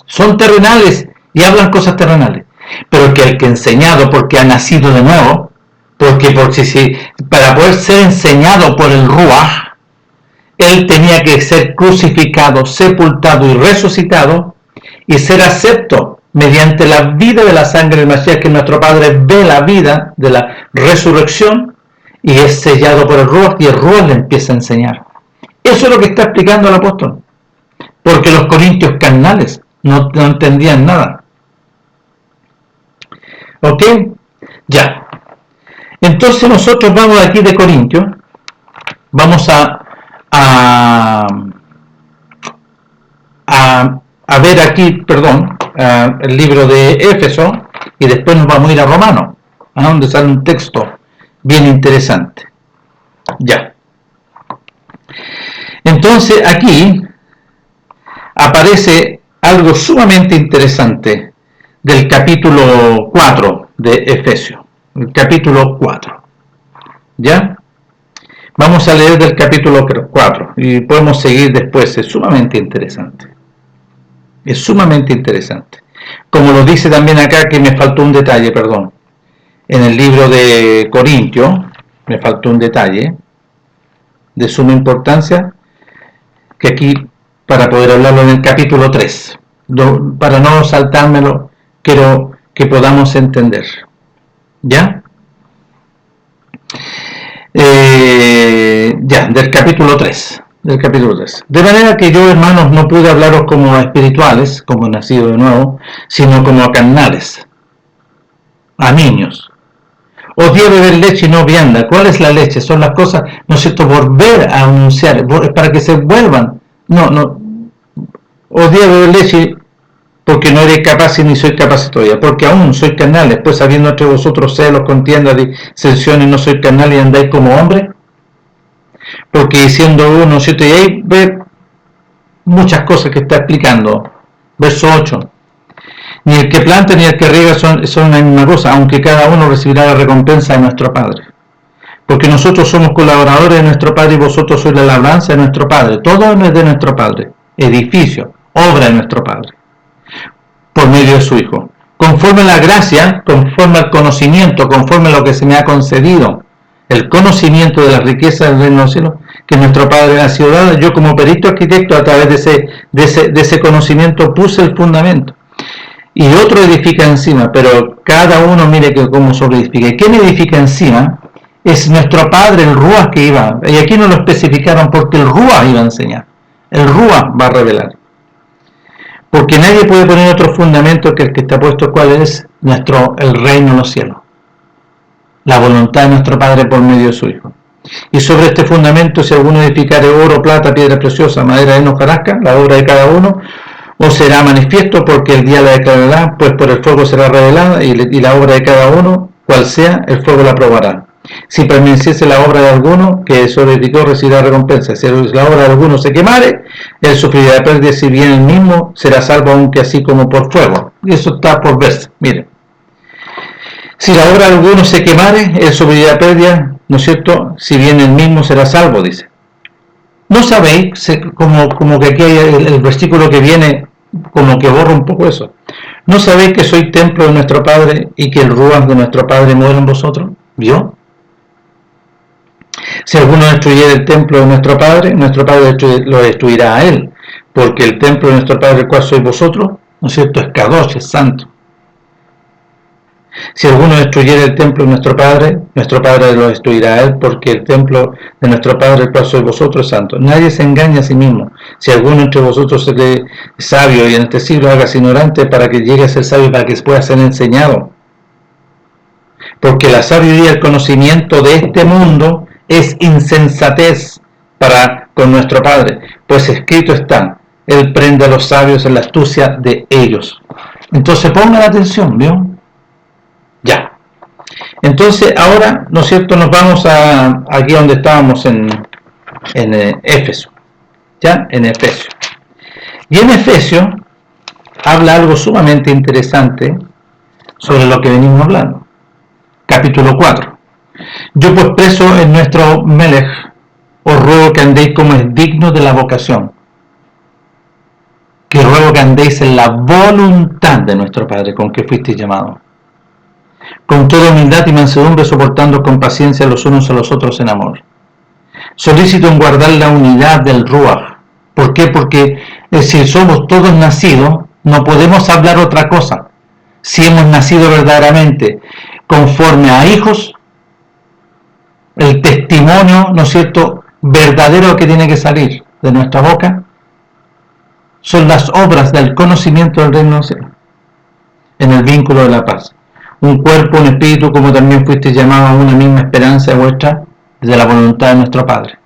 Son terrenales y hablan cosas terrenales. Pero que el que enseñado porque ha nacido de nuevo, para poder ser enseñado por el Ruach, él tenía que ser crucificado, sepultado y resucitado y ser acepto mediante la vida de la sangre del Mashiach, que nuestro Padre ve la vida de la resurrección y es sellado por el Ruach, y el Ruach le empieza a enseñar. Eso es lo que está explicando el apóstol, porque los corintios carnales no entendían nada. ¿Ok? Ya. Entonces nosotros vamos aquí de Corintios, vamos a ver aquí, el libro de Éfeso, y después nos vamos a ir a Romanos, a donde sale un texto bien interesante. Ya. Entonces aquí aparece algo sumamente interesante del capítulo 4 de Efesios, el capítulo 4. ¿Ya? Vamos a leer del capítulo 4 y podemos seguir después. Es sumamente interesante. Es sumamente interesante. Como lo dice también acá, que me faltó un detalle, perdón. En el libro de Corintios, me faltó un detalle de suma importancia, que aquí, para poder hablarlo en el capítulo 3, para no saltármelo, quiero que podamos entender. ¿Ya? Del capítulo 3. De manera que yo, hermanos, no pude hablaros como a espirituales, como nacido de nuevo, sino como a carnales, a niños. Os di a beber leche y no vianda. ¿Cuál es la leche? Son las cosas, ¿no es cierto?, volver a anunciar, para que se vuelvan. No. Os di a beber leche porque no eres capaz y ni soy capaz todavía, porque aún sois carnales, pues habiendo entre vosotros celos, contiendas, disensiones, no sois carnales y andáis como hombres. Porque siendo uno, ¿cierto? Y ahí ve muchas cosas que está explicando. Verso 8. Ni el que planta ni el que riega son la misma cosa, aunque cada uno recibirá la recompensa de nuestro Padre. Porque nosotros somos colaboradores de nuestro Padre y vosotros sois la labranza de nuestro Padre. Todo es de nuestro Padre. Edificio, obra de nuestro Padre. Por medio de su Hijo. Conforme a la gracia, conforme al conocimiento, conforme a lo que se me ha concedido, el conocimiento de la riqueza del reino de los cielos, que nuestro Padre ha sido dado, yo como perito arquitecto, a través de ese conocimiento puse el fundamento. Y otro edifica encima, pero cada uno mire que cómo sobreedifica. ¿Y quién edifica encima? Es nuestro Padre, el Ruach que iba. Y aquí no lo especificaron porque el Ruach iba a enseñar. El Ruach va a revelar. Porque nadie puede poner otro fundamento que el que está puesto, ¿cuál es? El reino de los cielos. La voluntad de nuestro Padre por medio de su Hijo. Y sobre este fundamento, si alguno edificare oro, plata, piedra preciosa, madera de hojarasca, la obra de cada uno, o será manifiesto, porque el día la declarará, pues por el fuego será revelada, y la obra de cada uno, cual sea, el fuego la probará. Si permaneciese la obra de alguno, que eso edificó, recibirá recompensa. Si la obra de alguno se quemare, él sufrirá pérdida, si bien él mismo será salvo, aunque así como por fuego. Y eso está por verse, miren. Si la obra de alguno se quemare, él sufrirá pérdida, ¿no es cierto? Si bien él mismo será salvo, dice. ¿No sabéis? Como que aquí hay el versículo que viene, como que borra un poco eso. ¿No sabéis que soy templo de nuestro Padre y que el Ruach de nuestro Padre mora en vosotros? ¿Vio? Si alguno destruyera el templo de nuestro Padre lo destruirá a él, porque el templo de nuestro Padre, el cual sois vosotros, ¿no es cierto?, es Kadosh, es santo. Si alguno destruyera el templo de nuestro Padre lo destruirá a él, porque el templo de nuestro Padre, el cual sois vosotros, es santo. Nadie se engaña a sí mismo. Si alguno entre vosotros se cree sabio y en este siglo hágase ignorante, para que llegue a ser sabio, para que pueda ser enseñado. Porque la sabiduría y el conocimiento de este mundo es insensatez para con nuestro Padre, pues escrito está, Él prende a los sabios en la astucia de ellos. Entonces pongan atención, ¿vio? Ya. Entonces ahora, ¿no es cierto?, nos vamos a aquí donde estábamos en Éfeso. ¿Ya? En Efesio. Y en Efesio habla algo sumamente interesante sobre lo que venimos hablando. Capítulo 4. Yo pues preso en nuestro Melech, os ruego que andéis como es digno de la vocación, que ruego que andéis en la voluntad de nuestro Padre con que fuisteis llamados, con toda humildad y mansedumbre, soportando con paciencia los unos a los otros en amor, solícito en guardar la unidad del Ruach. ¿Por qué? Porque si somos todos nacidos, no podemos hablar otra cosa. Si hemos nacido verdaderamente conforme a hijos, el testimonio, ¿no es cierto?, verdadero que tiene que salir de nuestra boca son las obras del conocimiento del reino de los cielos, en el vínculo de la paz. Un cuerpo, un espíritu, como también fuiste llamado a una misma esperanza vuestra de la voluntad de nuestro Padre.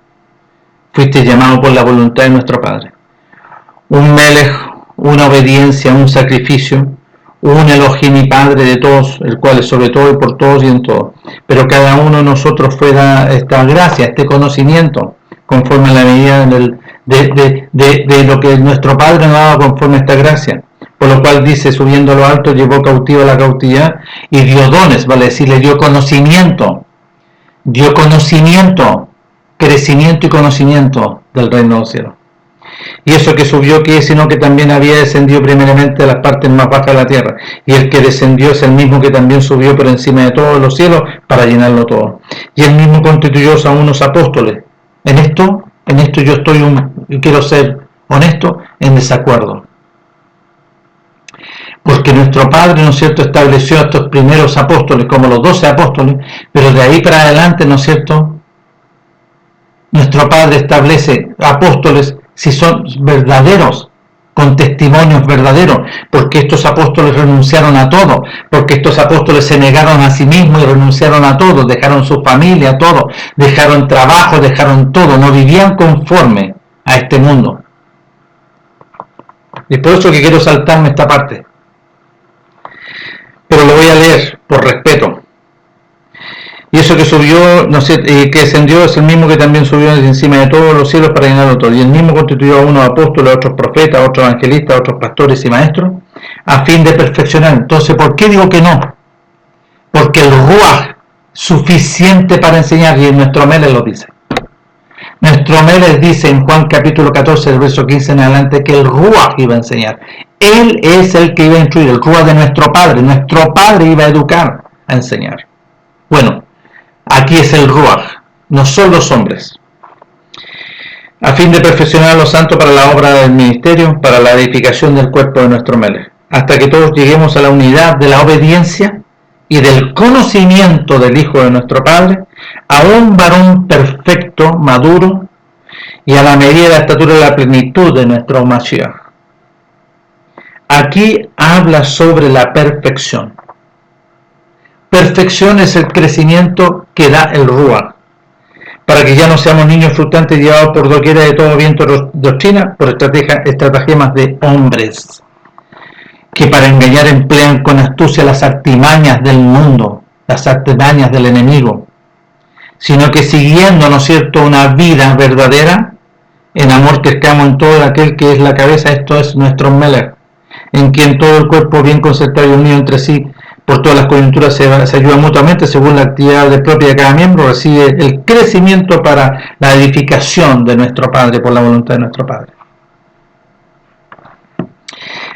Fuiste llamado por la voluntad de nuestro Padre. Un Melech, una obediencia, un sacrificio, un Elohim y Padre de todos, el cual es sobre todo y por todos y en todo. Pero cada uno de nosotros fue dada esta gracia, este conocimiento, conforme a la medida de lo que nuestro Padre nos daba conforme a esta gracia. Por lo cual dice, subiendo a lo alto, llevó cautivo a la cautividad y dio dones, vale decir, le dio conocimiento. dio conocimiento, crecimiento y conocimiento del reino de los cielos. Y eso que subió, que es, sino que también había descendido primeramente a las partes más bajas de la tierra. Y el que descendió es el mismo que también subió por encima de todos los cielos para llenarlo todo. Y él mismo constituyó a unos apóstoles. En esto yo estoy, y quiero ser honesto, en desacuerdo. Porque nuestro Padre, ¿no es cierto?, estableció a estos primeros apóstoles como los 12 apóstoles, pero de ahí para adelante, ¿no es cierto?, nuestro Padre establece apóstoles si son verdaderos, con testimonios verdaderos, porque estos apóstoles renunciaron a todo, porque estos apóstoles se negaron a sí mismos y renunciaron a todo, dejaron su familia, todo, dejaron trabajo, dejaron todo, no vivían conforme a este mundo. Y por eso que quiero saltarme esta parte, pero lo voy a leer por respeto. Y eso que subió, no sé, que descendió es el mismo que también subió encima de todos los cielos para llenarlo todo. Y el mismo constituyó a unos apóstoles, a otros profetas, a otros evangelistas, a otros pastores y maestros, a fin de perfeccionar. Entonces, ¿por qué digo que no? Porque el Ruaj suficiente para enseñar, y nuestro Meles lo dice. Nuestro Meles dice en Juan capítulo 14, el verso 15 en adelante, que el Ruaj iba a enseñar. Él es el que iba a instruir, el Ruaj de nuestro Padre. Nuestro Padre iba a educar, a enseñar. Bueno, aquí es el Ruaj, no son los hombres, a fin de perfeccionar a los santos para la obra del ministerio, para la edificación del cuerpo de nuestro Meles, hasta que todos lleguemos a la unidad de la obediencia y del conocimiento del Hijo de nuestro Padre, a un varón perfecto, maduro, y a la medida de la estatura de la plenitud de nuestro Mashiach. Aquí habla sobre la perfección. Perfección es el crecimiento que da el Ruaj, para que ya no seamos niños fluctuantes llevados por doquiera de todo viento de doctrina, por estratagemas de hombres, que para engañar emplean con astucia las artimañas del mundo, las artimañas del enemigo, sino que siguiendo, ¿no es cierto?, una vida verdadera, en amor crezcamos en todo aquel que es la cabeza, esto es nuestro Melech, en quien todo el cuerpo bien concertado y unido entre sí, por todas las coyunturas se ayuda mutuamente según la actividad propia de cada miembro, recibe el crecimiento para la edificación de nuestro Padre por la voluntad de nuestro Padre.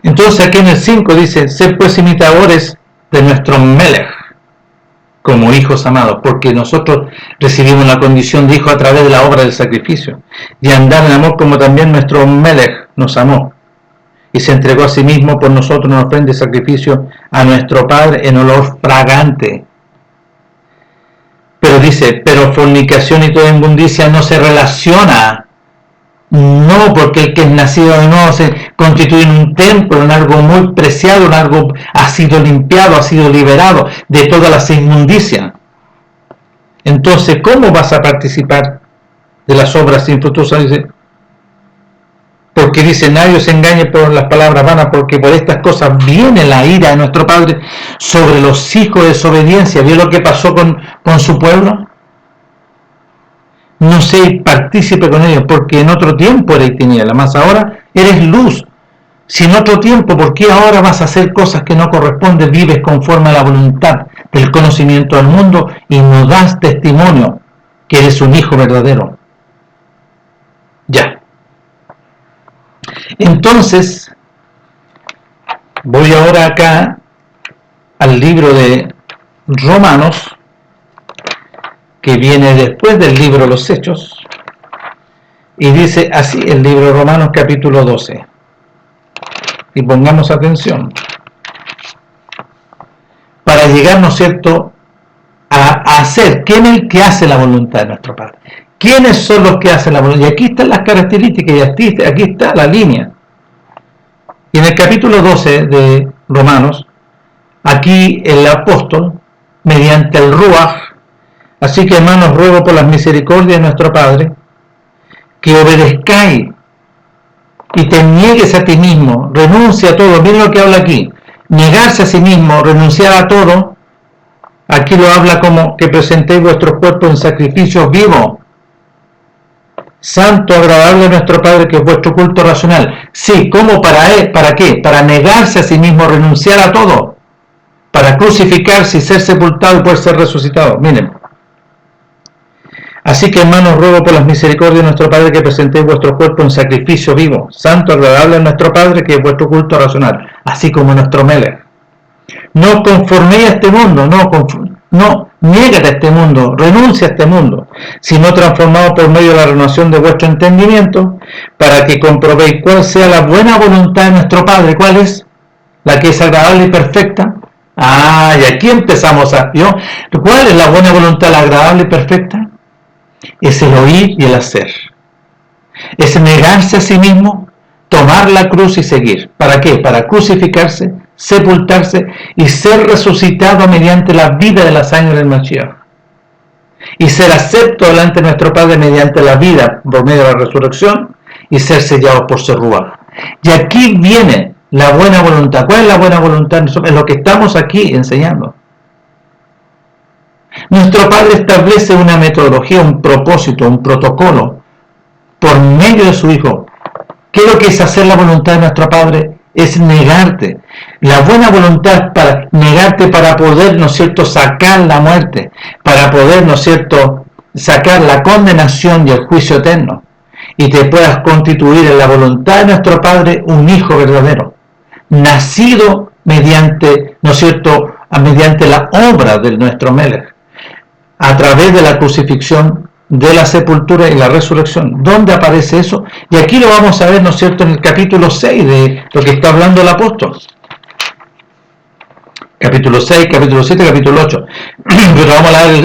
Entonces aquí en el 5 dice, sed pues imitadores de nuestro Melech como hijos amados, porque nosotros recibimos la condición de hijo a través de la obra del sacrificio, y andar en amor como también nuestro Melech nos amó y se entregó a sí mismo por nosotros en ofrenda y sacrificio a nuestro Padre en olor fragante. Pero dice, pero fornicación y toda inmundicia no se relaciona, no, porque el que es nacido de nuevo se constituye en un templo, en algo muy preciado, en algo ha sido limpiado, ha sido liberado de todas las inmundicias. Entonces, ¿cómo vas a participar de las obras infructuosas? Dice, porque dice, nadie se engañe por las palabras vanas, porque por estas cosas viene la ira de nuestro Padre sobre los hijos de desobediencia. ¿Vio lo que pasó con su pueblo? No sé, partícipe con ellos, porque en otro tiempo eres tiniebla, más ahora eres luz. Si en otro tiempo, ¿por qué ahora vas a hacer cosas que no corresponden? Vives conforme a la voluntad del conocimiento del mundo y no das testimonio que eres un hijo verdadero. Ya. Entonces, voy ahora acá al libro de Romanos, que viene después del libro de los Hechos, y dice así el libro de Romanos capítulo 12. Y pongamos atención, para llegar, ¿no es cierto?, a hacer, ¿quién es el que hace la voluntad de nuestro Padre? ¿Quiénes son los que hacen la voluntad? Y aquí están las características, y aquí está la línea. Y en el capítulo 12 de Romanos, aquí el apóstol, mediante el Ruaj, así que hermanos, ruego por las misericordias de nuestro Padre, que obedezcáis y te niegues a ti mismo, renuncia a todo. Miren lo que habla aquí, negarse a sí mismo, renunciar a todo. Aquí lo habla como que presentéis vuestros cuerpos en sacrificio vivo, santo, agradable a nuestro Padre, que es vuestro culto racional. Sí, ¿cómo? ¿Para qué? Para negarse a sí mismo, renunciar a todo, para crucificarse y ser sepultado y poder ser resucitado. Miren, Así que, hermanos, ruego por las misericordias de nuestro Padre que presentéis vuestro cuerpo en sacrificio vivo, santo, agradable a nuestro Padre, que es vuestro culto racional, así como nuestro Melech. No conforméis a este mundo, no niégate a este mundo, renuncia a este mundo, sino transformado por medio de la renovación de vuestro entendimiento, para que comprobéis cuál sea la buena voluntad de nuestro Padre. ¿Cuál es? La que es agradable y perfecta. Y aquí empezamos ¿cuál es la buena voluntad, la agradable y perfecta? Es el oír y el hacer. Es negarse a sí mismo, tomar la cruz y seguir. ¿Para qué? Para crucificarse, sepultarse y ser resucitado mediante la vida de la sangre del Mashiach. Y ser acepto delante de nuestro Padre mediante la vida por medio de la resurrección y ser sellado por su Ruach. Y aquí viene la buena voluntad. ¿Cuál es la buena voluntad? Es lo que estamos aquí enseñando. Nuestro Padre establece una metodología, un propósito, un protocolo por medio de su Hijo. ¿Qué es lo que es hacer la voluntad de nuestro Padre? Es negarte. La buena voluntad para negarte para poder, ¿no es cierto?, sacar la muerte, para poder, ¿no es cierto?, sacar la condenación y el juicio eterno, y te puedas constituir en la voluntad de nuestro Padre un Hijo verdadero, nacido mediante, ¿no es cierto?, mediante la obra de nuestro Melech, a través de la crucifixión, de la sepultura y la resurrección. ¿Dónde aparece eso? Y aquí lo vamos a ver, ¿no es cierto?, en el capítulo 6 de lo que está hablando el apóstol. Capítulo 6, capítulo 7, capítulo 8. Pero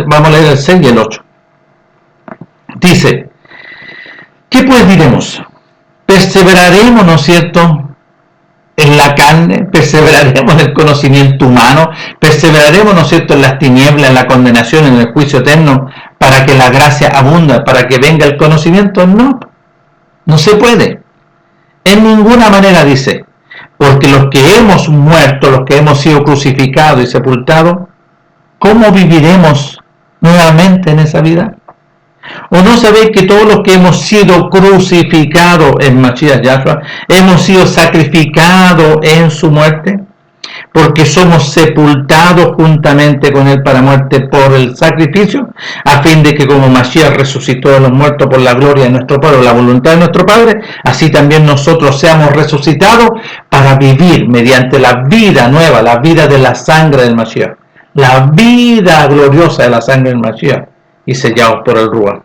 vamos a leer el 6 y el 8. Dice, ¿qué pues diremos? ¿Perseveraremos, no es cierto?, en la carne? ¿Perseveraremos en el conocimiento humano? ¿Perseveraremos, no es cierto?, en las tinieblas, en la condenación, en el juicio eterno, para que la gracia abunda, para que venga el conocimiento? No se puede. En ninguna manera, dice, porque los que hemos muerto, los que hemos sido crucificados y sepultados, ¿cómo viviremos nuevamente en esa vida? ¿O no sabéis que todos los que hemos sido crucificados en Mashiach Yahshua, hemos sido sacrificados en su muerte? Porque somos sepultados juntamente con él para muerte por el sacrificio, a fin de que como Mashiach resucitó de los muertos por la gloria de nuestro Padre, la voluntad de nuestro Padre, así también nosotros seamos resucitados para vivir mediante la vida nueva, la vida de la sangre del Mashiach, la vida gloriosa de la sangre del Mashiach, y sellados por el Ruach.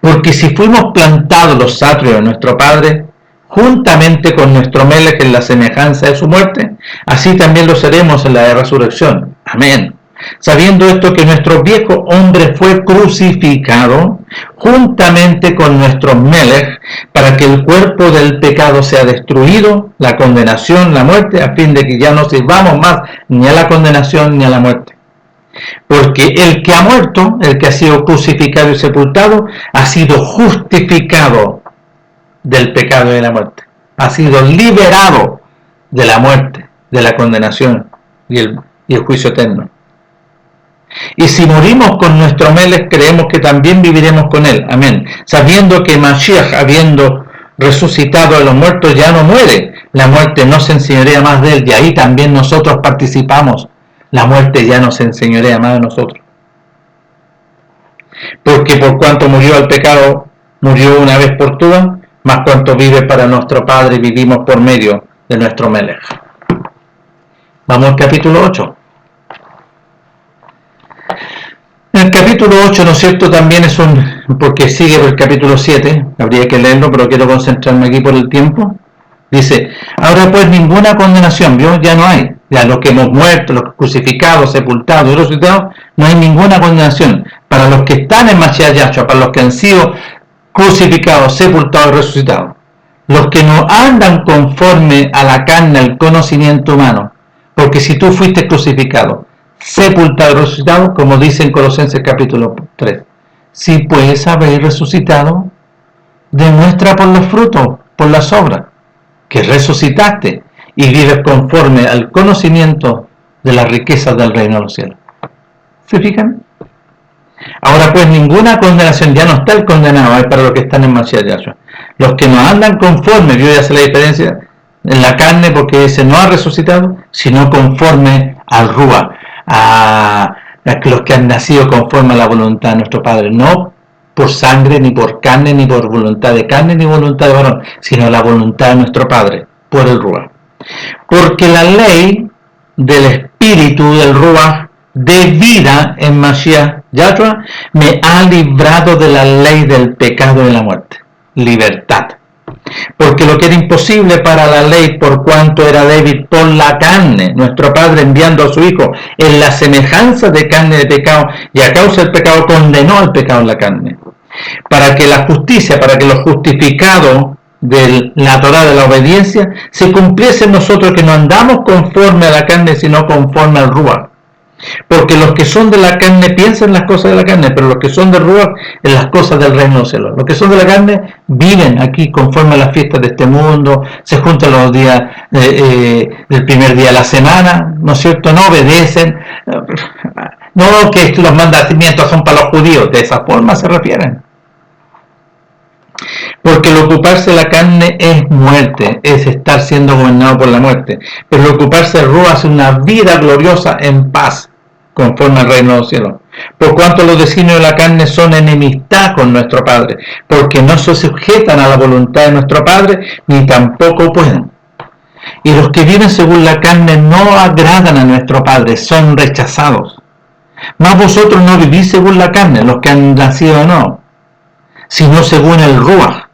Porque si fuimos plantados los atrios de nuestro Padre, juntamente con nuestro Melech en la semejanza de su muerte, así también lo seremos en la de resurrección. Amén. Sabiendo esto, que nuestro viejo hombre fue crucificado juntamente con nuestro Melech, para que el cuerpo del pecado sea destruido, la condenación, la muerte, a fin de que ya no sirvamos más ni a la condenación ni a la muerte. Porque el que ha muerto, el que ha sido crucificado y sepultado, ha sido justificado del pecado y de la muerte. Ha sido liberado de la muerte, de la condenación y el juicio eterno. Y si morimos con nuestro Melech, creemos que también viviremos con él. Amén. Sabiendo que Mashiach, habiendo resucitado de los muertos, ya no muere. La muerte no se enseñorea más de él, y ahí también nosotros participamos. La muerte ya no se enseñorea más de nosotros. Porque por cuanto murió el pecado, murió una vez por todas, más cuanto vive para nuestro Padre, vivimos por medio de nuestro Melech. Vamos al capítulo 8. El capítulo 8, ¿no es cierto?, también es porque sigue por el capítulo 7, habría que leerlo, pero quiero concentrarme aquí por el tiempo. Dice, ahora pues ninguna condenación, ¿vio? Ya no hay. Ya los que hemos muerto, los crucificados, sepultados y resucitados, no hay ninguna condenación. Para los que están en Mashiach Yahshua, para los que han sido crucificados, sepultados y resucitados. Los que no andan conforme a la carne, al conocimiento humano. Porque si tú fuiste crucificado, sepultado y resucitado, como dice en Colosenses capítulo 3, si pues habéis resucitado, demuestra por los frutos, por las obras, que resucitaste y vives conforme al conocimiento de las riquezas del reino de los cielos. ¿Se fijan? Ahora pues ninguna condenación, ya no está el condenado, hay para los que están en Mashiach Yahshua. Los que no andan conforme, yo ya sé la diferencia, en la carne, porque ese no ha resucitado, sino conforme al Ruach, los que han nacido conforme a la voluntad de nuestro Padre, no por sangre, ni por carne, ni por voluntad de carne, ni voluntad de varón, sino la voluntad de nuestro Padre, por el Ruach. Porque la ley del Espíritu del Ruach de vida en Mashiach Yahshua me ha librado de la ley del pecado y de la muerte. Libertad. Porque lo que era imposible para la ley, por cuanto era débil por la carne, nuestro Padre enviando a su Hijo en la semejanza de carne de pecado, y a causa del pecado condenó el pecado en la carne, para que la justicia, para que lo justificado de la Torá de la obediencia se cumpliese en nosotros, que no andamos conforme a la carne, sino conforme al Ruach. Porque los que son de la carne piensan en las cosas de la carne, pero los que son del Ruach en las cosas del reino de los cielos. Los que son de la carne viven aquí conforme a las fiestas de este mundo, se juntan los días del primer día de la semana, ¿no es cierto? No obedecen, no que los mandamientos son para los judíos, de esa forma se refieren. Porque el ocuparse de la carne es muerte, es estar siendo gobernado por la muerte. Pero el ocuparse del Ruach es una vida gloriosa en paz, conforme al reino de los cielos. Por cuanto los designios de la carne son enemistad con nuestro Padre, porque no se sujetan a la voluntad de nuestro Padre, ni tampoco pueden. Y los que viven según la carne no agradan a nuestro Padre, son rechazados. Mas vosotros no vivís según la carne, los que han nacido de nuevo, sino según el Ruach.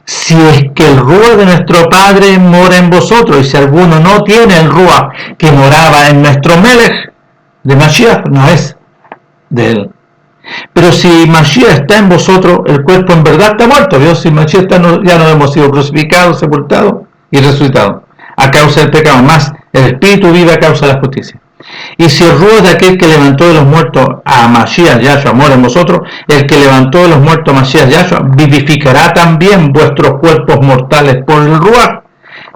Si es que el Ruach de nuestro Padre mora en vosotros, y si alguno no tiene el Ruach que moraba en nuestro Melech, de Mashiach, no es de él. Pero si Mashiach está en vosotros, el cuerpo en verdad está muerto. Dios, si Mashiach está, ya no hemos sido crucificados, sepultados y resucitados a causa del pecado, más el Espíritu vive a causa de la justicia. Y si el Ruach de aquel que levantó de los muertos a Mashiach Yahshua mora en vosotros, el que levantó de los muertos a Mashiach Yahshua vivificará también vuestros cuerpos mortales por el Ruach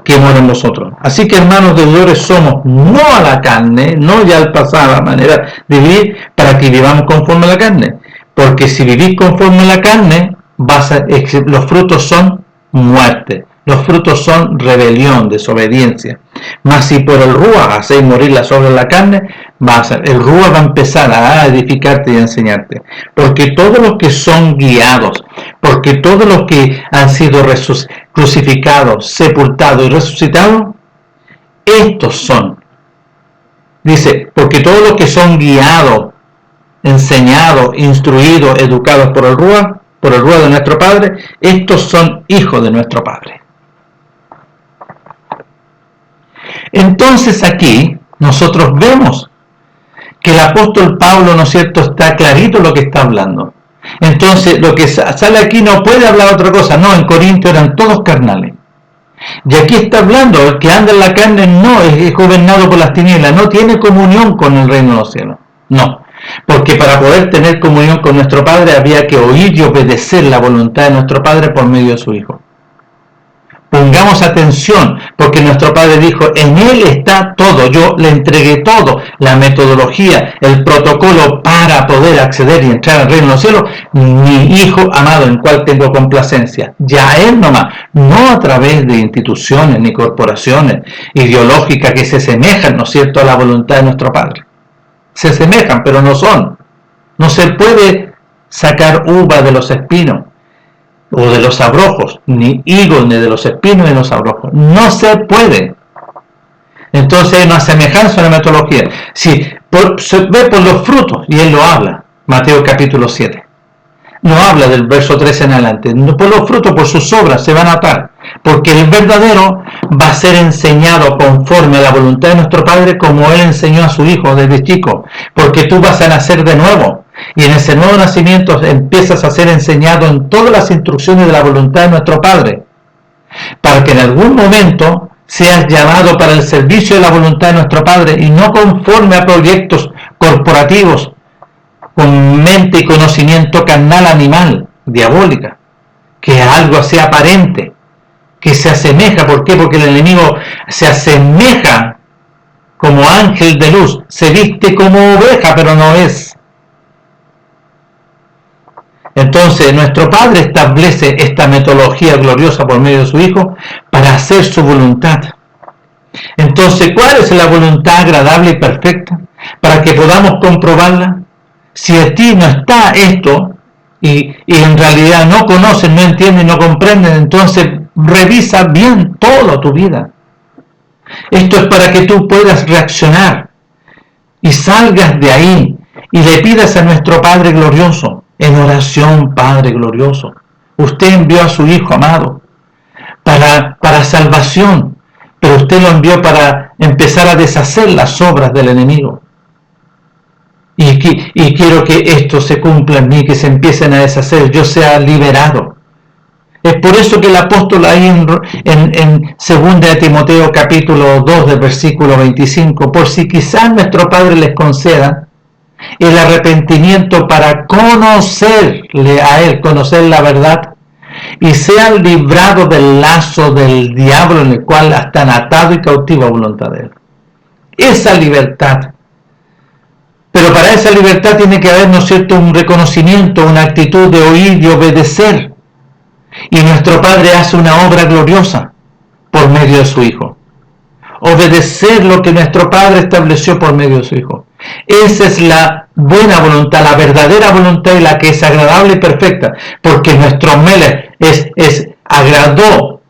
que mora en vosotros. Así que, hermanos deudores, somos no a la carne, no ya al pasado, a la manera de vivir, para que vivamos conforme a la carne. Porque si vivís conforme a la carne, los frutos son muerte. Los frutos son rebelión, desobediencia. Mas si por el Ruach hacéis morir las obras de la carne, el Ruach va a empezar a edificarte y a enseñarte. Porque todos los que son guiados, porque todos los que han sido crucificados, sepultados y resucitados, estos son. Dice, porque todos los que son guiados, enseñados, instruidos, educados por el Ruach de nuestro Padre, estos son hijos de nuestro Padre. Entonces aquí nosotros vemos que el apóstol Pablo, ¿no es cierto?, está clarito lo que está hablando. Entonces lo que sale aquí no puede hablar otra cosa. No, en Corinto eran todos carnales. Y aquí está hablando, el que anda en la carne no es gobernado por las tinieblas, no tiene comunión con el reino de los cielos. No, porque para poder tener comunión con nuestro Padre había que oír y obedecer la voluntad de nuestro Padre por medio de su Hijo. Pongamos atención, porque nuestro Padre dijo, en Él está todo, yo le entregué todo, la metodología, el protocolo para poder acceder y entrar al reino de los cielos, mi Hijo amado, en cual tengo complacencia, ya Él nomás, no a través de instituciones ni corporaciones ideológicas que se asemejan, ¿no es cierto?, a la voluntad de nuestro Padre. Se asemejan, pero no son. No se puede sacar uva de los espinos, o de los abrojos, ni higos ni de los espinos ni de los abrojos. No se puede. Entonces hay una semejanza en la metodología. Si se ve por los frutos, y él lo habla, Mateo capítulo 7. No habla del verso 13 en adelante. Por los frutos, por sus obras se van a notar. Porque el verdadero va a ser enseñado conforme a la voluntad de nuestro Padre, como Él enseñó a su Hijo desde chico. Porque tú vas a nacer de nuevo. Y en ese nuevo nacimiento empiezas a ser enseñado en todas las instrucciones de la voluntad de nuestro Padre, para que en algún momento seas llamado para el servicio de la voluntad de nuestro Padre y no conforme a proyectos corporativos con mente y conocimiento carnal, animal, diabólica, que algo así aparente, que se asemeja. ¿Por qué? Porque el enemigo se asemeja como ángel de luz, se viste como oveja, pero no es. Entonces nuestro Padre establece esta metodología gloriosa por medio de su Hijo para hacer su voluntad. Entonces, ¿cuál es la voluntad agradable y perfecta? para que podamos comprobarla. Si a ti no está esto, y en realidad no conocen, no entienden, no comprenden, entonces revisa bien toda tu vida. Esto es para que tú puedas reaccionar y salgas de ahí y le pidas a nuestro Padre glorioso, en oración, Padre glorioso, usted envió a su Hijo amado para salvación, pero usted lo envió para empezar a deshacer las obras del enemigo. Y quiero que esto se cumpla en mí, que se empiecen a deshacer, yo sea liberado. Es por eso que el apóstol ahí en 2 de Timoteo capítulo 2 del versículo 25, por si quizás nuestro Padre les conceda el arrepentimiento para conocerle a Él, conocer la verdad, y sean librados del lazo del diablo en el cual están atados y cautivos a voluntad de Él. Esa libertad. Pero para esa libertad tiene que haber, ¿no es cierto?, un reconocimiento, una actitud de oír y obedecer. Y nuestro Padre hace una obra gloriosa por medio de su Hijo. Obedecer lo que nuestro Padre estableció por medio de su Hijo. Esa es la buena voluntad, la verdadera voluntad y la que es agradable y perfecta. Porque nuestro Melech agradó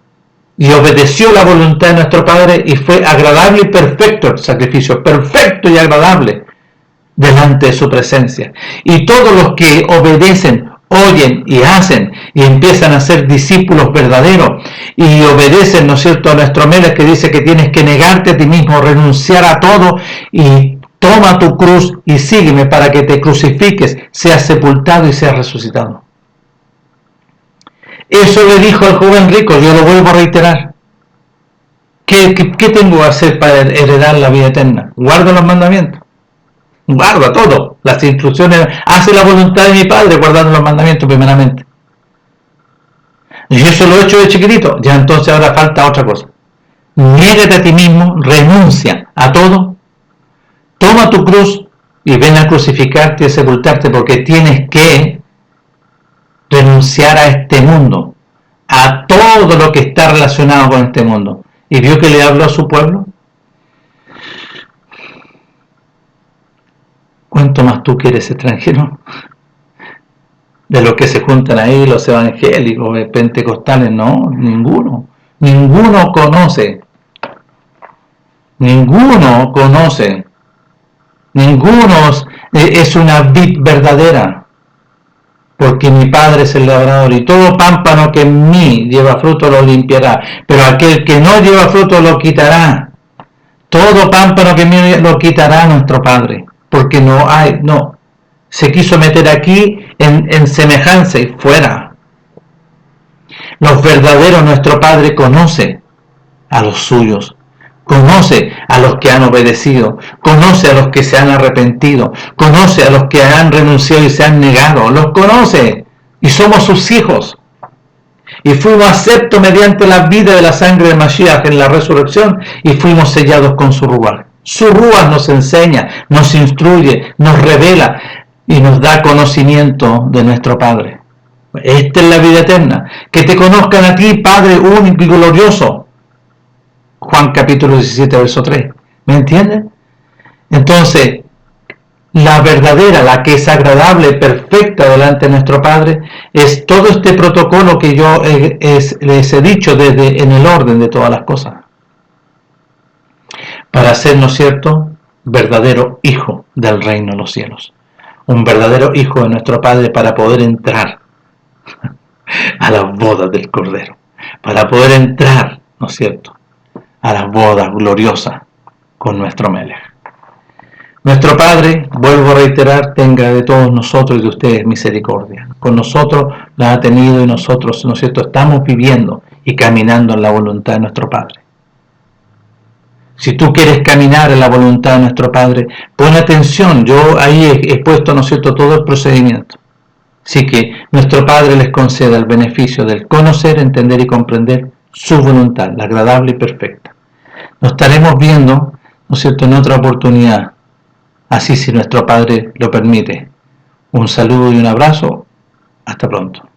y obedeció la voluntad de nuestro Padre y fue agradable y perfecto el sacrificio, perfecto y agradable delante de su presencia. Y todos los que obedecen, oyen y hacen y empiezan a ser discípulos verdaderos y obedecen, ¿no es cierto?, a nuestro Melech, que dice que tienes que negarte a ti mismo, renunciar a todo y toma tu cruz y sígueme para que te crucifiques, seas sepultado y seas resucitado. Eso le dijo al joven rico, yo lo vuelvo a reiterar. ¿Qué tengo que hacer para heredar la vida eterna? Guarda los mandamientos. Guarda todo, las instrucciones, hace la voluntad de mi Padre guardando los mandamientos primeramente. Y eso lo he hecho de chiquitito, ya entonces ahora falta otra cosa. Niégate a ti mismo, renuncia a todo, toma tu cruz y ven a crucificarte y a sepultarte, porque tienes que renunciar a este mundo, a todo lo que está relacionado con este mundo. ¿Y vio que le habló a su pueblo? ¿Cuánto más tú que eres extranjero? De los que se juntan ahí, los evangélicos, pentecostales, no, ninguno conoce, ninguno es una vid verdadera, porque mi Padre es el labrador, y todo pámpano que en mí lleva fruto lo limpiará, pero aquel que no lleva fruto lo quitará. Todo pámpano que en mí lo quitará nuestro Padre, porque se quiso meter aquí en semejanza y fuera. Los verdaderos, nuestro Padre conoce a los suyos, conoce a los que han obedecido, conoce a los que se han arrepentido, conoce a los que han renunciado y se han negado, los conoce y somos sus hijos. Y fuimos aceptos mediante la vida de la sangre de Mashiach en la resurrección y fuimos sellados con su Ruach. Su Ruach nos enseña, nos instruye, nos revela y nos da conocimiento de nuestro Padre. Esta es la vida eterna, que te conozcan a ti, Padre único y glorioso. Juan capítulo 17, verso 3. ¿Me entienden? Entonces, la verdadera, la que es agradable, perfecta delante de nuestro Padre, es todo este protocolo que yo les he dicho desde en el orden de todas las cosas. Para ser, ¿no es cierto?, verdadero hijo del reino de los cielos. Un verdadero hijo de nuestro Padre para poder entrar a las bodas del Cordero. Para poder entrar, ¿no es cierto?, a las bodas gloriosas con nuestro Melech. Nuestro Padre, vuelvo a reiterar, tenga de todos nosotros y de ustedes misericordia. Con nosotros la ha tenido y nosotros, ¿no es cierto?, estamos viviendo y caminando en la voluntad de nuestro Padre. Si tú quieres caminar en la voluntad de nuestro Padre, pon atención, yo ahí he puesto, ¿no es cierto?, todo el procedimiento. Así que nuestro Padre les conceda el beneficio del conocer, entender y comprender su voluntad, la agradable y perfecta. Nos estaremos viendo, ¿no es cierto?, en otra oportunidad. Así si nuestro Padre lo permite. Un saludo y un abrazo. Hasta pronto.